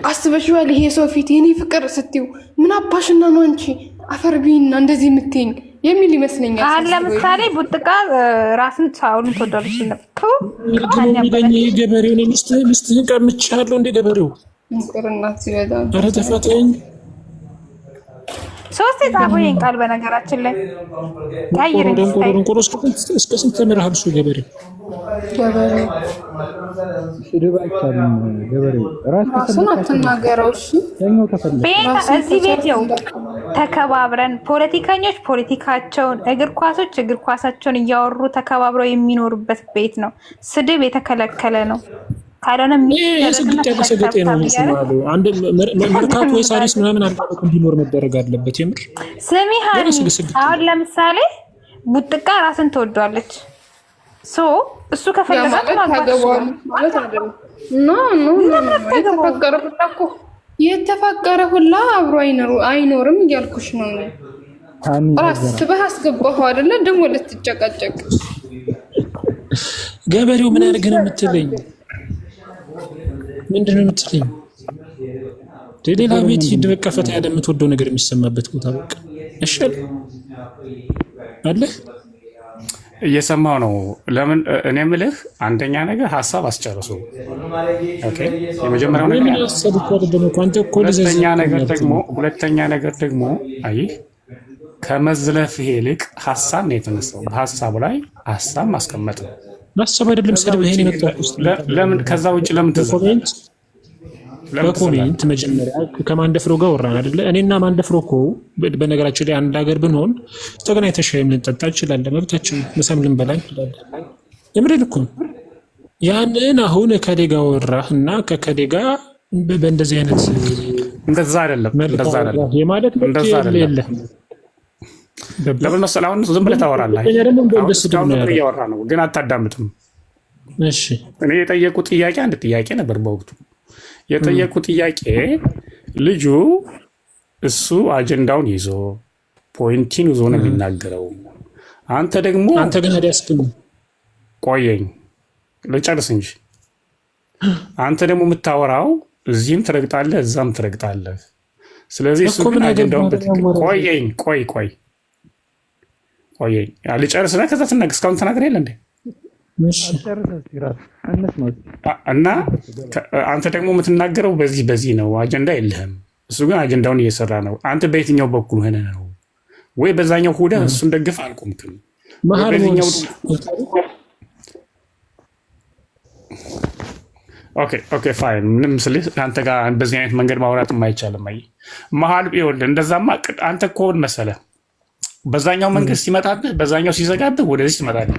አስበሽዋል? ይሄ ሰው ፊት የኔ ፍቅር ስትዩ ምን አባሽና ነው አንቺ አፈርቢና እንደዚህ የምትይኝ የሚል ይመስለኛል። ለምሳሌ ቡጥቃ ራስን ሳውልን ተወዳለች ነበር ገበሬው ነው። ሚስትህን ቀምቻለሁ እንደ ገበሬው ምቅርናት ሲበዛ ኧረ ተፈተኝ። ሶስት የጻፈኝ ቃል በነገራችን ላይ ቀይረኝ እስከ ስንት ተምረሃል? እሱ ገበሬው ራሱን አትናገረው። እዚህ ቤት ተከባብረን ፖለቲከኞች ፖለቲካቸውን፣ እግር ኳሶች እግር ኳሳቸውን እያወሩ ተከባብረው የሚኖሩበት ቤት ነው። ስድብ የተከለከለ ነው። ካልሆነ ሰገጤ ነው የሚስማሉ። አንድ መርካቶ ወይ ሳሪስ ምናምን አልባለቁ እንዲኖር መደረግ አለበት። የምር ስሚ ሀኒ፣ አሁን ለምሳሌ ቡጥቃ ራስን ትወዷለች። እሱ ከፈለጋት ማለት አይደለም። የተፋቀረ ሁላ አብሮ አይኖርም እያልኩሽ ነው። ራስ ስበህ አስገባኸው አይደለ? ደግሞ ልትጨቃጨቅ ገበሬው ምን ያደርግ ነው የምትለኝ? ምንድን ነው የምትለኝ? ሌላ ቤት ሂድ በቃ ፈታ ያለ የምትወደው ነገር የሚሰማበት ቦታ በቃ እሺል አለ። እየሰማው ነው። ለምን እኔ የምልህ አንደኛ ነገር ሀሳብ አስጨርሱ። ኦኬ የመጀመሪያው ነገር ሁለተኛ ነገር ደግሞ አይ ከመዝለፍ ይልቅ ሀሳብ ነው የተነሳው። በሀሳቡ ላይ ሀሳብ ማስቀመጥ ነው። ማሰብ አይደለም ሰድብ። ይሄን የመጣው ለምን ከዛ ውጭ ለምን ኮሜንት በኮሜንት መጀመሪያ ከማንደፍሮ ጋር ወራን አይደለ? እኔና ማንደፍሮ እኮ በነገራችን ላይ አንድ ሀገር ብንሆን ተገናኝተን ሻይም ልንጠጣ እንችላለን። መብታችን ምሳም ልንበላ እንችላለን። የምሬን እኮ ያንን አሁን ከከሌ ጋር ወራህ እና ከከሌ ጋር በእንደዚህ አይነት እንደዛ አይደለም የማለት የለም። ለምን መሰለህ አሁን ዝም ብለህ ታወራለህ። እያወራ ነው ግን አታዳምጥም። እሺ እኔ የጠየቁት ጥያቄ አንድ ጥያቄ ነበር በወቅቱ የጠየቁ ጥያቄ ልጁ እሱ አጀንዳውን ይዞ ፖይንቲን ይዞ ነው የሚናገረው። አንተ ግን ያስከም ቆየኝ ልጨርስ እንጂ አንተ ደግሞ የምታወራው እዚህም ትረግጣለህ እዛም ትረግጣለህ። ስለዚህ እሱ ግን አጀንዳውን ቆየኝ ልጨርስና ከዛ ትናገር። እስካሁን ተናገር የለ እንዴ? እና አንተ ደግሞ የምትናገረው በዚህ ነው። አጀንዳ የለህም። እሱ ግን አጀንዳውን እየሰራ ነው። አንተ በየትኛው በኩል ሆነ ነው? ወይ በዛኛው ሁዳ እሱን ደግፍ አልቆምክም። ኦኬ ፋይን። ምንም ስልህ አንተ ጋር በዚህ አይነት መንገድ ማውራትም አይቻልም። አይ መሀል ይኸውልህ፣ እንደዛማ አንተ እኮ መሰለህ በዛኛው መንገድ ሲመጣብህ በዛኛው ሲዘጋብህ ወደዚህ ትመጣለህ።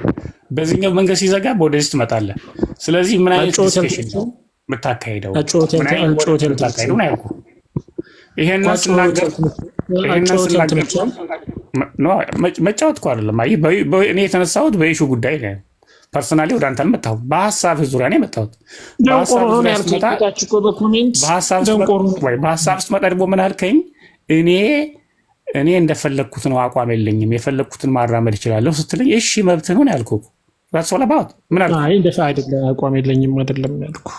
በዚህኛው መንገድ ሲዘጋብህ ወደዚህ ትመጣለህ። ስለዚህ ምን አይነት ዲስከሽን ነው የምታካሂደው? ምን አይነት የምታካሂደው ነው ያልኩህ። ይሄን ስናገር መጫወት እኮ አይደለም። እኔ የተነሳሁት በኢሹ ጉዳይ ላይ ፐርሰናሊ ወደ አንተ አልመጣሁም። በሀሳብ ዙሪያ ነው የመጣሁት። በሀሳብ ስትመጣ ደግሞ ምን አልከኝ? እኔ እንደፈለግኩት ነው፣ አቋም የለኝም፣ የፈለግኩትን ማራመድ እችላለሁ ስትለኝ እሺ መብት ነው ያልኩህ። ራስላባት ምን አልኩህ? አይ እንደፋ አይደለም፣ አቋም የለኝም አይደለም ያልኩህ።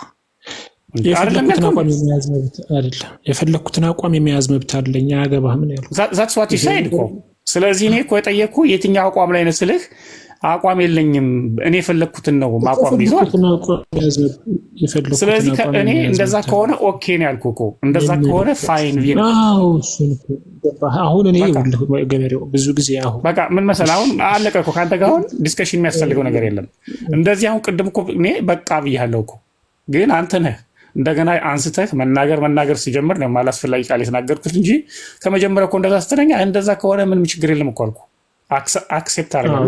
የፈለግኩትን አቋም የመያዝ መብት አይደለም፣ የፈለግኩትን አቋም የመያዝ መብት አለኝ። አያገባህም ነው ያልኩህ። ዛትስ ዋት ዩ ሴድ እኮ። ስለዚህ እኔ እኮ የጠየቅኩህ የትኛው አቋም ላይ ነህ ስልህ አቋም የለኝም፣ እኔ የፈለግኩትን ነው ማቋም ይዟል። ስለዚህ እኔ እንደዛ ከሆነ ኦኬ ነው ያልኩህ እኮ። እንደዛ ከሆነ ፋይን ነው። አሁን እኔ ገበሬው ብዙ ጊዜ አሁን በቃ ምን መሰለህ፣ አሁን አለቀ እኮ ከአንተ ጋር አሁን ዲስከሽን የሚያስፈልገው ነገር የለም። እንደዚህ አሁን ቅድም እኮ እኔ በቃ ብያለሁ እኮ፣ ግን አንተ ነህ እንደገና አንስተህ መናገር ሲጀምር ነው ማላስፈላጊ ቃል የተናገርኩት እንጂ ከመጀመሪያ እኮ እንደዛ ስትለኝ እንደዛ ከሆነ ምንም ችግር የለም እኮ አልኩህ። አክሴፕት አድርገው።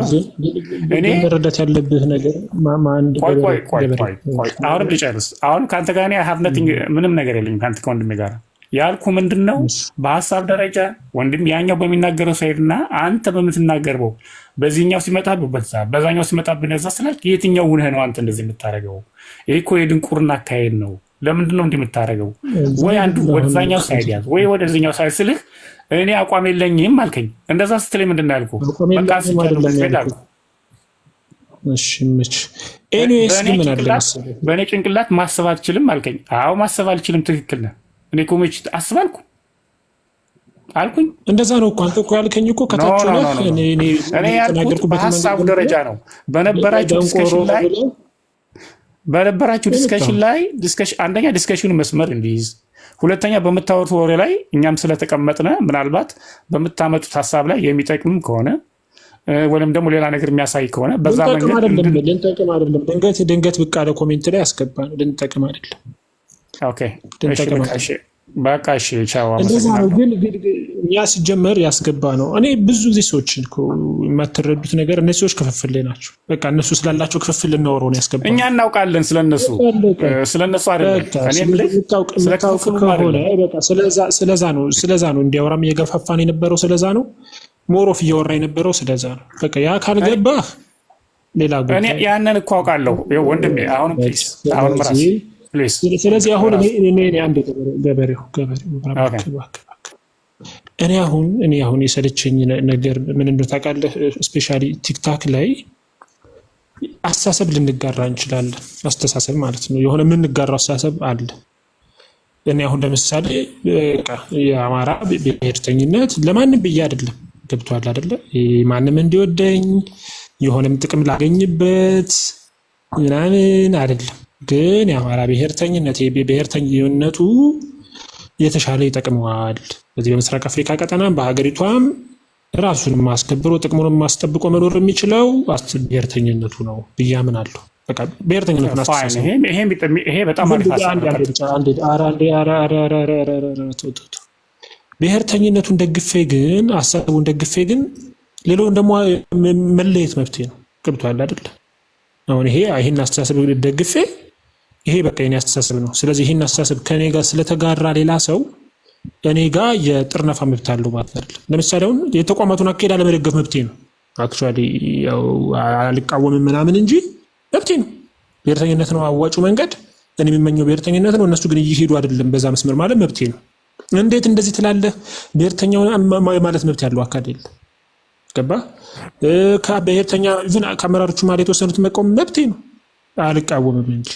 እኔ መረዳት ያለብህ ነገር አሁንም ልጨርስ። አሁን ከአንተ ጋር እኔ ምንም ነገር የለኝም ከአንተ ከወንድሜ ጋር ያልኩህ ምንድን ነው፣ በሀሳብ ደረጃ ወንድም ያኛው በሚናገረው ሳይድና አንተ በምትናገረው በዚህኛው ሲመጣብህ በዛኛው ሲመጣብህ ነዛ ስላልክ የትኛው ሁነህ ነው አንተ እንደዚህ የምታደርገው? ይህ እኮ የድንቁርና አካሄድ ነው። ለምንድን ነው እንዲህ የምታደርገው? ወይ አንዱ ወደዛኛው ሳይድ ያዝ ወይ ወደዚኛው ሳይድ ስልህ እኔ አቋም የለኝም አልከኝ። እንደዛ ስትለኝ ምንድን ነው ያልኩህ? በቃ በእኔ ጭንቅላት ማሰብ አልችልም አልከኝ። አዎ ማሰብ አልችልም፣ ትክክል ነህ። እኔ እኮ መች አስባልኩ አልኩኝ። እንደዛ ነው እኮ አንተ እኮ ያልከኝ እኮ ከታች ነው። እኔ ያልኩት በሀሳቡ ደረጃ ነው። በነበራችሁ ዲስከሽን ላይ አንደኛ ዲስከሽኑ መስመር እንዲይዝ፣ ሁለተኛ በምታወሩት ወሬ ላይ እኛም ስለተቀመጥነ ምናልባት በምታመጡት ሀሳብ ላይ የሚጠቅምም ከሆነ ወይም ደግሞ ሌላ ነገር የሚያሳይ ከሆነ በዛ መንገድ ልንጠቅም አይደለም። ድንገት ብቅ አለ ኮሜንት ላይ ያስገባ ነው። ልንጠቅም አይደለም። ኦኬ በቃ እሺ ቻው። እንደዛ ነው። ግን እኛ ሲጀመር ያስገባ ነው። እኔ ብዙ ጊዜ ሰዎችን የማትረዱት ነገር እነዚህ ሰዎች ክፍፍል ላይ ናቸው። በቃ እነሱ ስላላቸው ክፍፍል ልናወራው ነው ያስገባ። እኛ እናውቃለን ስለነሱ አይደለም። እኔም ከሆነ በቃ ስለዛ ነው እንዲያወራም እየገፋፋን የነበረው ስለዛ ነው። ሞሮፍ እያወራ የነበረው ስለዛ ነው። በቃ ያ ካልገባህ ሌላ ጉዳይ። እኔ ያንን እኮ አውቃለሁ ወንድሜ። አሁን ፕሊዝ አሁን ራስ ስለዚህ አሁን እኔ አንድ ገበሬው እኔ አሁን የሰለቸኝ ነገር ምን እንደው ታውቃለህ? ስፔሻሊ ቲክታክ ላይ አስተሳሰብ ልንጋራ እንችላለን። አስተሳሰብ ማለት ነው የሆነ የምንጋራው አስተሳሰብ አለ። እኔ አሁን ለምሳሌ የአማራ ብሔርተኝነት ለማንም ብዬ አይደለም፣ ገብቶሃል አይደለ? ማንም እንዲወደኝ የሆነም ጥቅም ላገኝበት ምናምን አይደለም። ግን የአማራ ብሔርተኝነቱ የተሻለ ይጠቅመዋል። በዚህ በምስራቅ አፍሪካ ቀጠና በሀገሪቷም ራሱን ማስከብሮ ጥቅሙን ማስጠብቆ መኖር የሚችለው ብሔርተኝነቱ ነው ብዬ አምናለሁ። በቃ ብሔርተኝነቱን ይሄ በጣም ብሔርተኝነቱን ደግፌ ግን ሀሳቡን ደግፌ ግን ሌላውን ደግሞ መለየት መብቴ ነው። ገብቶሃል አይደለ? አሁን ይሄን አስተሳሰብ ደግፌ ይሄ በቃ የኔ አስተሳሰብ ነው። ስለዚህ ይሄን አስተሳሰብ ከኔ ጋር ስለተጋራ ሌላ ሰው እኔ ጋር የጥርነፋ መብት አለው ማለት አይደለም። ለምሳሌ አሁን የተቋማቱን አካሄድ አለመደገፍ መብቴ ነው። አክቹዋሊ ያው አልቃወምም ምናምን እንጂ መብቴ ነው። ብሔርተኝነት ነው አዋጩ መንገድ። እኔ የምመኘው ብሔርተኝነት ነው። እነሱ ግን እየሄዱ አይደለም በዛ መስመር ማለት መብቴ ነው። እንዴት እንደዚህ ትላለህ? ብሔርተኛውን ማለት መብት ያለው አካል የለ። ገባ? ከብሔርተኛ ከአመራሮቹ ማለት የተወሰኑት መቆም መብቴ ነው። አልቃወምም እንጂ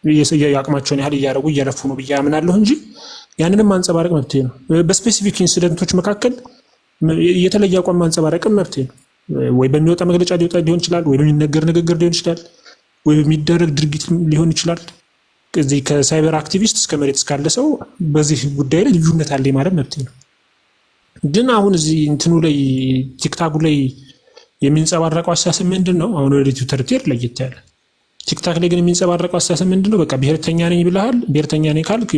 የአቅማቸውን ያህል እያደረጉ እየለፉ ነው ብዬ አምናለሁ እንጂ ያንንም ማንጸባረቅ መብቴ ነው። በስፔሲፊክ ኢንሲደንቶች መካከል የተለየ አቋም ማንጸባረቅም መብቴ ነው። ወይ በሚወጣ መግለጫ ሊሆን ይችላል፣ ወይ በሚነገር ንግግር ሊሆን ይችላል፣ ወይ በሚደረግ ድርጊት ሊሆን ይችላል። ከዚህ ከሳይበር አክቲቪስት እስከ መሬት እስካለ ሰው በዚህ ጉዳይ ላይ ልዩነት አለ ማለት መብቴ ነው። ግን አሁን እዚህ እንትኑ ላይ ቲክታኩ ላይ የሚንጸባረቀው አስተሳሰብ ምንድን ነው? አሁን ወደ ትዊተር ትሄድ ለየት ያለ ቲክታክ ላይ ግን የሚንጸባረቀው አስተሳሰብ ምንድን ነው? በቃ ብሔርተኛ ነኝ ብለሃል። ብሔርተኛ ነኝ ካልክ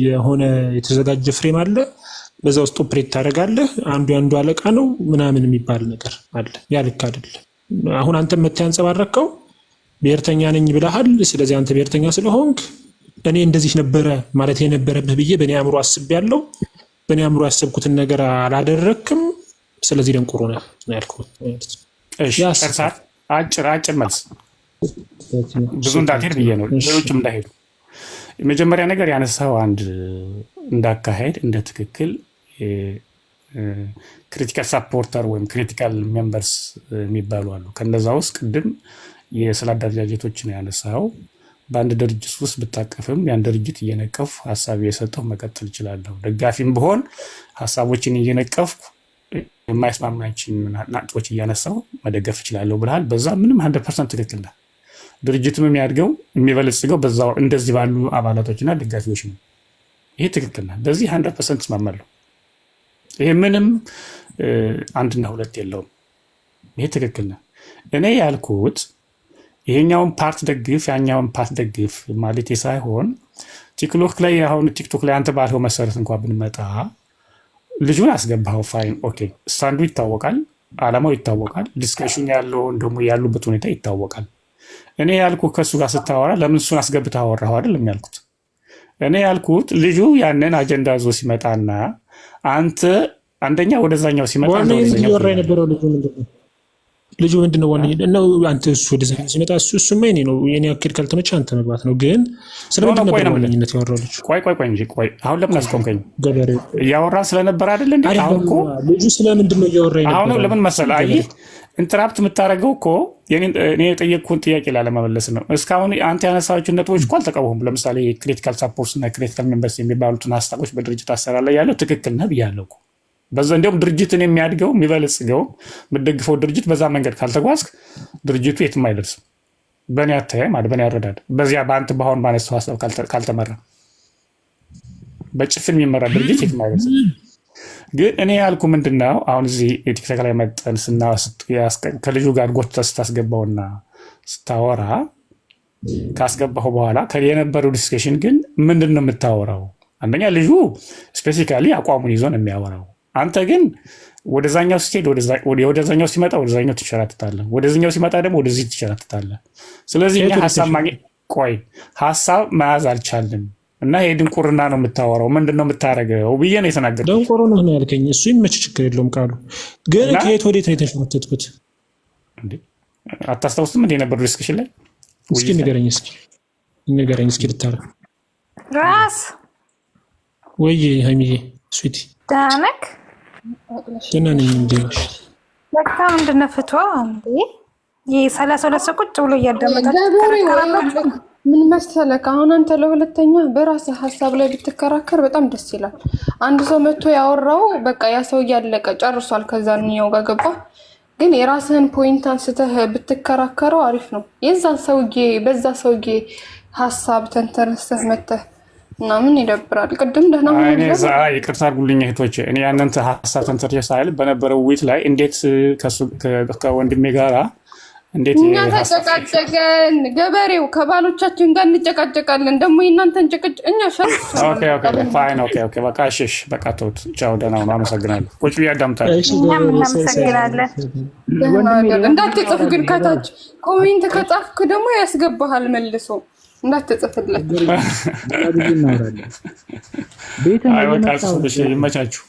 የሆነ የተዘጋጀ ፍሬም አለ፣ በዛ ውስጥ ኦፕሬት ታደርጋለህ። አንዱ አለቃ ነው ምናምን የሚባል ነገር አለ። ያ ልክ አይደለም። አሁን አንተ መተህ ያንጸባረቅከው ብሔርተኛ ነኝ ብለሃል። ስለዚህ አንተ ብሔርተኛ ስለሆንክ እኔ እንደዚህ ነበረ ማለት የነበረብህ ብዬ በእኔ አእምሮ አስቤያለሁ። በእኔ አእምሮ ያሰብኩትን ነገር አላደረክም፣ ስለዚህ ደንቆሮ ነህ ነው ያልኩት። እሺ ጨርሳል። አጭር መልስ ብዙ እንዳትሄድ ብዬ ነው፣ ሌሎችም እንዳይሄዱ። የመጀመሪያ ነገር ያነሳው አንድ እንዳካሄድ እንደ ትክክል ክሪቲካል ሳፖርተር ወይም ክሪቲካል ሜምበርስ የሚባሉ አሉ። ከነዛ ውስጥ ቅድም የስለ አደረጃጀቶች ነው ያነሳው። በአንድ ድርጅት ውስጥ ብታቀፍም ያን ድርጅት እየነቀፉ ሀሳብ እየሰጠሁ መቀጠል እችላለሁ። ደጋፊም ብሆን ሀሳቦችን እየነቀፍኩ የማይስማማችን ነጥቦች እያነሳሁ መደገፍ እችላለሁ ብለሃል። በዛ ምንም 100% ትክክል ነህ። ድርጅትም የሚያድገው የሚበለጽገው በዛው እንደዚህ ባሉ አባላቶችና ደጋፊዎች ነው። ይሄ ትክክል ነህ። በዚህ 100% እስማማለሁ። ይሄ ምንም አንድና ሁለት የለውም። ይሄ ትክክል ነህ። እኔ ያልኩት ይሄኛውን ፓርት ደግፍ ያኛውን ፓርት ደግፍ ማለት ሳይሆን ቲክቶክ ላይ አንተ ባልኸው መሰረት እንኳን ብንመጣ ልጁን አስገባኸው፣ ፋይን ኦኬ፣ ስታንዱ ይታወቃል፣ አላማው ይታወቃል፣ ዲስከሽን ደግሞ ያሉበት ሁኔታ ይታወቃል። እኔ ያልኩት ከእሱ ጋር ስታወራ ለምን እሱን አስገብተህ አወራኸው አይደለም ያልኩት። እኔ ያልኩት ልጁ ያንን አጀንዳ ዞ ሲመጣና አንተ አንደኛ ወደዛኛው ሲመጣ ልጁ ምንድነው ዋነኛው አንተ እሱ ወደዛኛው ሲመጣ እሱማ የኔ ነው፣ የኔ አካሄድ ካልተመቸህ አንተ መግባት ነው። ግን ስለምንድን ነበር ዋነኝነት ያወራው ልጁ? ቆይ እንጂ አሁን ለምን አስቆምከኝ? እያወራ ስለነበር አይደል እንዴ? አሁን እኮ ልጁ ስለምንድን ነው እያወራ የነበረው? አሁን ለምን መሰለህ አየህ ኢንተራፕት የምታደርገው እኮ እኔ የጠየቅኩህን ጥያቄ ላለመመለስ ነው። እስካሁን አንተ ያነሳቸው ነጥቦች እኮ አልተቃወሙም። ለምሳሌ ክሪቲካል ሳፖርት እና ክሪቲካል ሜምበርስ የሚባሉትን ሀሳቦች በድርጅት አሰራር ላይ ያለው ትክክል ነህ ብያለሁ እኮ። በዛ እንዲያውም ድርጅትን የሚያድገው የሚበለጽገው የምትደግፈው ድርጅት በዛ መንገድ ካልተጓዝክ ድርጅቱ የትም አይደርስም። በእኔ አተያይ ማለት በእኔ አረዳድ በዚያ በአንተ በአሁን ባነሳው ሀሳብ ካልተመራ በጭፍን የሚመራ ድርጅት የትም አይደርስም። ግን እኔ ያልኩ ምንድነው አሁን እዚህ የቲክቶክ ላይ መጠን ከልጁ ጋር ጎትተህ ስታስገባውና ስታወራ ካስገባሁ በኋላ የነበረው ዲስከሽን ግን ምንድን ነው የምታወራው? አንደኛ ልጁ ስፔሲፊካሊ አቋሙን ይዞ ነው የሚያወራው። አንተ ግን ወደዛኛው ስትሄድ ወደዛኛው ሲመጣ ወደዛኛው ትሸራትታለህ፣ ወደዚኛው ሲመጣ ደግሞ ወደዚህ ትሸራትታለህ። ስለዚህ እኛ ሀሳብ መያዝ አልቻልንም እና ይሄ ድንቁርና ነው የምታወራው፣ ምንድን ነው የምታደርገው ብዬ ነው የተናገርኩት። ድንቁር ነው ያልከኝ፣ እሱ ይመች ችግር የለውም ቃሉ። ግን ከየት ወዴት ነው የተሸራተትኩት? አታስታውስም እንደ የነበረው ዲስክሽን ላይ? እስኪ ንገረኝ እስኪ ልታረግ ራስ ወይ ሀይሚዬ ስዊቲ ዳነክ ደህና ነኝ። እንዴ በቃ ምንድን ነው ፍትዋ እንዴ? ይሄ 32 ሰው ቁጭ ብሎ እያዳመጣችሁ ምን መሰለህ፣ አሁን አንተ ለሁለተኛ በራስህ ሀሳብ ላይ ብትከራከር በጣም ደስ ይላል። አንድ ሰው መጥቶ ያወራው በቃ ያ ሰው እያለቀ ጨርሷል፣ ከዛ ነው ጋር ገባ። ግን የራስህን ፖይንት አንስተህ ብትከራከረው አሪፍ ነው። የዛን ሰውዬ በዛ ሰውዬ ሀሳብ ተንተርሰህ መተህ ምናምን ይደብራል። ቅድም ደህና ይቅርታ አድርጉልኝ እህቶቼ፣ እኔ ያንን ሀሳብ ተንተርሰህ ሳይል በነበረው ውይይት ላይ እንዴት ከወንድሜ ጋራ እንዴት እኛ ተጨቃጨቀን፣ ገበሬው ከባሎቻችን ጋር እንጨቃጨቃለን። ደግሞ የእናንተን ጭቅጭ እኛ በቃ እሺ፣ በቃ ተውት። ቻው፣ ደህና ሁኑ። አመሰግናለሁ። ቁጭ ብዬ አዳምጣለሁ። እናመሰግናለን። እንዳትጽፍ ግን ከታች ኮሜንት ከጻፍክ ደግሞ ያስገባሃል መልሶ። እንዳትጽፍለት ይመቻችሁ።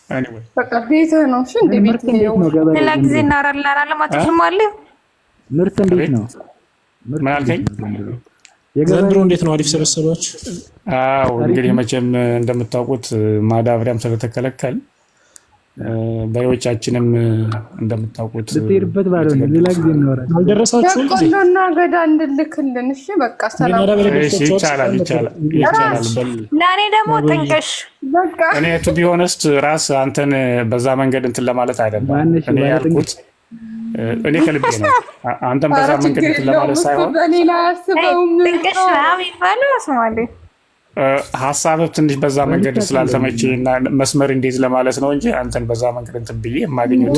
በቃ ቤትህ ነው። እሺ እንደ ቤት ነው። ሌላ ጊዜ እናወራለን። አለማችሁም አለ ምርት እንዴት ነው? ምን አልከኝ? ዘንድሮ እንዴት ነው? አሪፍ ሰበሰባችሁ? አዎ እንግዲህ መቼም እንደምታውቁት ማዳበሪያም ስለተከለከል በሬዎቻችንም እንደምታውቁት ልትሄድበት ባልሆነ ሌላ ጊዜ እናወራለን። አልደረሳችሁም? በቆሎና ገዳ እንድልክልን። እሺ በቃ ሰላም። ይቻላል። ለእኔ ደግሞ ጥንቅሽ በቃ እኔ ቱ ቢ ሆነስት ራስ አንተን በዛ መንገድ እንትን ለማለት አይደለም እኔ ያልኩት። እኔ ከልቤ ነው። አንተም በዛ መንገድ እንትን ለማለት ሳይሆን በሌላ አስበውም ጥንቅሽ ነው የሚባለው ሶማሌ ሀሳብ ትንሽ በዛ መንገድ ስላልተመቸኝ እና መስመር እንዴት ለማለት ነው እንጂ አንተን በዛ መንገድ እንትን ብዬ የማገኘው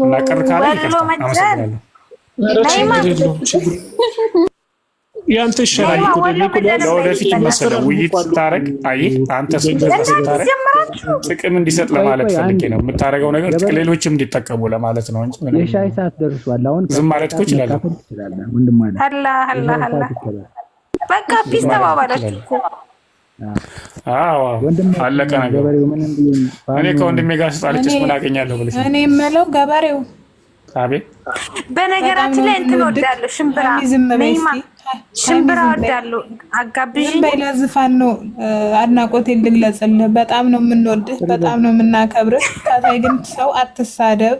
እና ቅር ካለ አመሰግናለሁ። ያንተ ይሻላል። ለወደፊት መሰለህ ውይይት ስታረግ አየህ፣ አንተ ስታረግ ጥቅም እንዲሰጥ ለማለት ፈልጌ ነው። የምታደርገው ነገር ሌሎችም እንዲጠቀሙ ለማለት ነው እንጂ የሻይ ሰዓት ደርሷል። አሁን ዝም ማለት እኮ እችላለሁ። በቃ ፒስ ተባባላችሁ። አዎ አለቀ ነገር። እኔ ከወንድሜ ጋር ስጣልችስ ምን አገኛለሁ ብለሽ? እኔ የምለው ገበሬው አቤት። በነገራችን ላይ እንትን ወዳለሁ ሽምብራ ወዳለሁ። አጋብዥኝ በይላዝፋን ነው አድናቆቴን ልግለጽልህ። በጣም ነው የምንወድህ፣ በጣም ነው የምናከብርህ። ታዲያ ግን ሰው አትሳደብ፣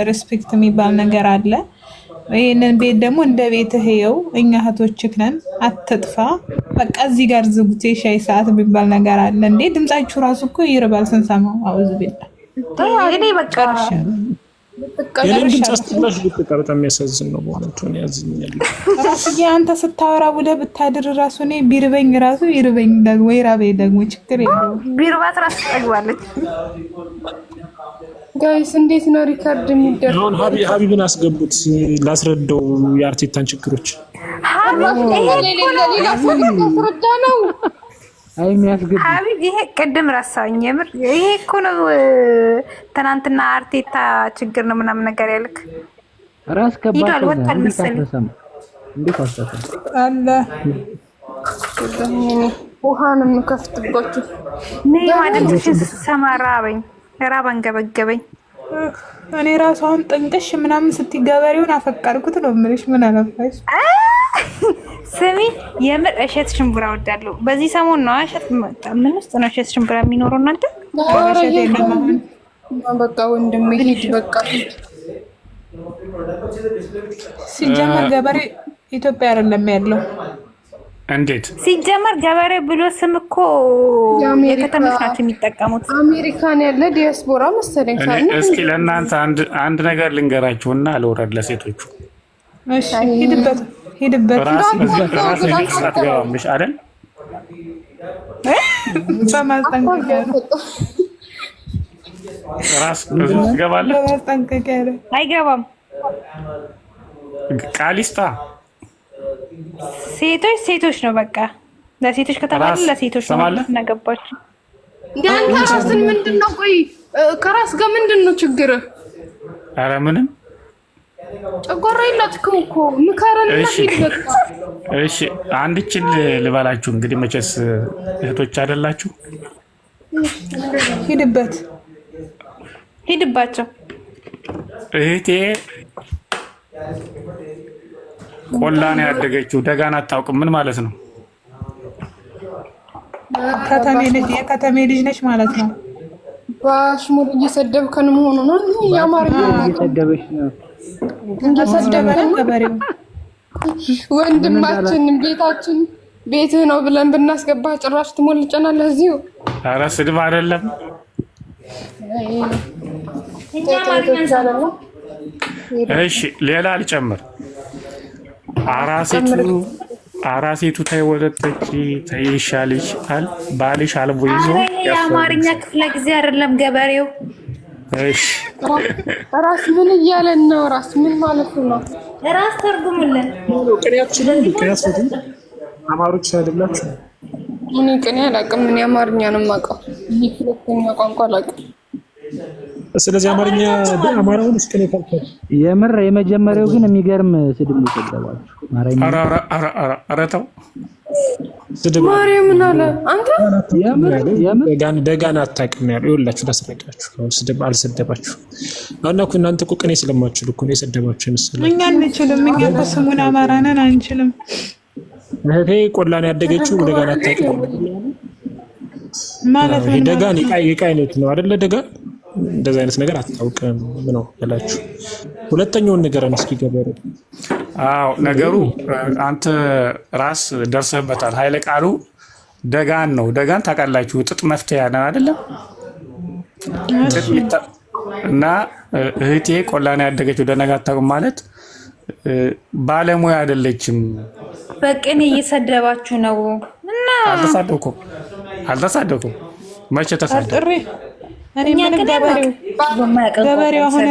ሪስፔክት የሚባል ነገር አለ። ይሄንን ቤት ደግሞ እንደ ቤትህ ይኸው፣ እኛ እህቶችህ ነን፣ አትጥፋ። በቃ እዚህ ጋር ዝጉት። ሻይ ሰዓት የሚባል ነገር አለ እንዴ! ድምጻችሁ ራሱ እኮ ይርባል ስንሰማው። አውዝ ቤት እኔ በቃ የኔን ድምፅ አስተላሽ ልትቀር በጣም የሚያሳዝን ነው በእውነቱ። እኔ ያዝኛለሁ ራስዬ፣ አንተ ስታወራ ውለህ ብታድር ራሱ እኔ ቢርበኝ ራሱ ይርበኝ ደግሞ ወይ ራበኝ ደግሞ ችግር የለውም። ቢርባት ራሱ ትጠግባለች። ጋይስ እንዴት ነው ሪካርድ የሚደረግ? አሁን ሀቢብን አስገቡት ላስረዳው የአርቴታን ችግሮች። ሌላ ሰው ሊያስረዳ ነው። አይ የሚያስገቡ ሀቢብ ይሄ ቅድም ረሳኝ። የምር ይሄ እኮ ነው ትናንትና አርቴታ ችግር ነው ምናምን ነገር ያልክ ራስ ከባድ ወጣል መሰለኝ። እንዴት አስተሰም አለ ውሃን የምከፍትባችሁ ነይ ማድረግሽ ሰማራበኝ ራባን ገበገበኝ። እኔ ራሱ አሁን ጥንቅሽ ምናምን ስትገበሬውን አፈቀርኩት ነው የምልሽ። ምን አለፋሽ? ስሚ የምር እሸት ሽምብራ ወዳለሁ። በዚህ ሰሞን ነው እሸት መጣ። ምን ውስጥ ነው እሸት ሽምብራ የሚኖረው እናንተ? በቃ ወንድሜ ሂድ በቃ። ሲጀመር ገበሬ ኢትዮጵያ አይደለም ያለው። እንዴት ሲጀመር ገበሬ ብሎ ስም እኮ የከተሞች ናቸው የሚጠቀሙት። አሜሪካን ያለ ዲያስፖራ መሰለኝ። እስኪ ለእናንተ አንድ ነገር ልንገራችሁና ልውረድ ለሴቶቹ። እሺ ሂድበት ራስ አትገባምሽ አይደል? በማስጠንቀቂያ ራስ ትገባለህ። በማስጠንቀቂያ አይገባም። ቃሊስታ ሴቶች ነው በቃ። ለሴቶች ከተባለ ለሴቶች ነው እናገባችሁ። አንተ ራስን ምንድነው? ቆይ ከራስ ጋር ምንድነው ችግርህ? ኧረ ምንም ጨጓራ የላትክም እኮ ምከረንና ሂድ በቃ። እሺ አንድችን ልበላችሁ እንግዲህ መቼስ እህቶች አይደላችሁ? ሂድባቸው። እህቴ ቆላን ያደገችው ደጋን አታውቅም። ምን ማለት ነው? የከተሜ ልጅ ነች ማለት ነው። ባሽሙር እየሰደብከን መሆኑ ነው። ያማርኛ እየሰደበሽ ነው። እየሰደበን ገበሬው ወንድማችን ቤታችን ቤትህ ነው ብለን ብናስገባ ጭራሽ ትሞልጨናለህ እዚሁ። ኧረ ስድብ አይደለም። እሺ ሌላ አልጨምር። አራሴቱ ታይ ወለጠች ታይ ይሻልሻል ባልሽ አልቦ ይዞ የአማርኛ ክፍለ ጊዜ አይደለም ገበሬው። እሺ ራስ ምን እያለን ነው? ራስ ምን ማለት ነው? ራስ ተርጉምልን። ቅኔያችንን ቅኔያችንን አማሮች አይደላችሁ? እኔ ቅኔ አላውቅም። ምን አማርኛ ነው የማውቀው። ይሄ ሁለተኛ ቋንቋ አላውቅም። ስለዚህ አማራውን እስከኔ ካልከ የምር የመጀመሪያው ግን የሚገርም ስድብ ነው የሰደባችሁ። ኧረ ተው ስድብ ማርያምን አለ አንተ ደጋን አታውቅም ያለው ይኸውላችሁ፣ ላስረዳችሁ። ስድብ አልሰደባችሁ አሁን እኮ እናንተ እኮ ቅኔ ስለማትችሉ እኮ ነው የሰደባችሁ ይመስላል። እኛ አንችልም። እኛ እኮ ስሙን አማራ ነን አንችልም። እህቴ ቆላን ያደገችው ደጋን አታውቅም ማለት ነው። ደጋን የቃይነት ነው አይደለ? ደጋን እንደዚህ አይነት ነገር አታውቅም ነው ያላችሁ። ሁለተኛውን ነገር እስኪ ገበሬ። አዎ ነገሩ አንተ ራስ ደርሰህበታል። ኃይለ ቃሉ ደጋን ነው። ደጋን ታውቃላችሁ፣ ጥጥ መፍተያ ነው አይደለም? እና እህቴ ቆላን ያደገችው ደነጋ አታውቅም ማለት ባለሙያ አይደለችም። በቅኔ እየሰደባችሁ ነው። እና አልተሳደብኩም። መቼ ተሳደብኩ? እኔ ምን ገበሬው አሁን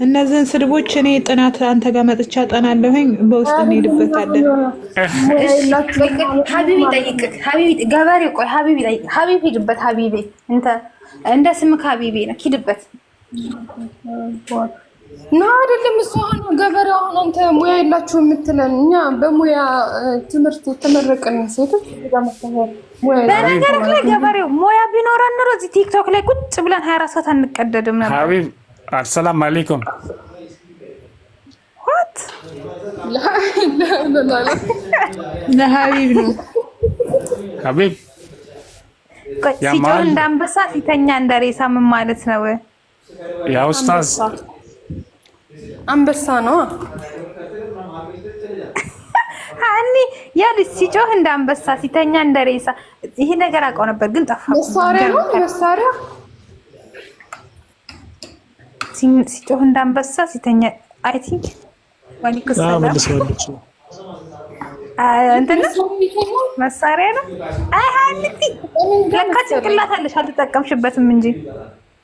እነዚህን ስድቦች እኔ ጥናት አንተ ጋር መጥቻ ጠናለሁኝ። በውስጥ እንሄድበታለን። ሀቢብ ይጠይቅህ። ገበሬው ቆይ ሀቢብ ይጠይቅ። ሀቢብ ሂድበት። ሀቢቤ እንደ ስምክ ሀቢቤ ነው። ሂድበት። ና አይደለም እሱ አሁን ገበሬው አሁን አንተ ሙያ የላችሁ የምትለን እኛ በሙያ ትምህርት የተመረቅን ሴቶች በነገር ላይ ገበሬው ሙያ ቢኖረን ኑሮ እዚህ ቲክቶክ ላይ ቁጭ ብለን 24 ሰዓት አንቀደድም ነበር። ሀቢብ አሰላም አለይኩም what ለሀቢብ ነው ሀቢብ ሲጮህ እንዳንበሳ ሲተኛ እንደሬሳ ምን ማለት ነው? ያ ኡስታዝ አንበሳ ነው አኒ ያ ሲጮህ እንዳንበሳ ሲተኛ እንደሬሳ ይሄ ነገር አውቀው ነበር ግን ጠፋ። መሳሪያ ነው መሳሪያ ሲጮህ እንዳንበሳ ሲተኛ አይ ቲንክ ዋሊኩ ሰላም እንትን መሳሪያ ነው። አይ ሀኒቲ ለካ ጭንቅላት አለሽ አልተጠቀምሽበትም እንጂ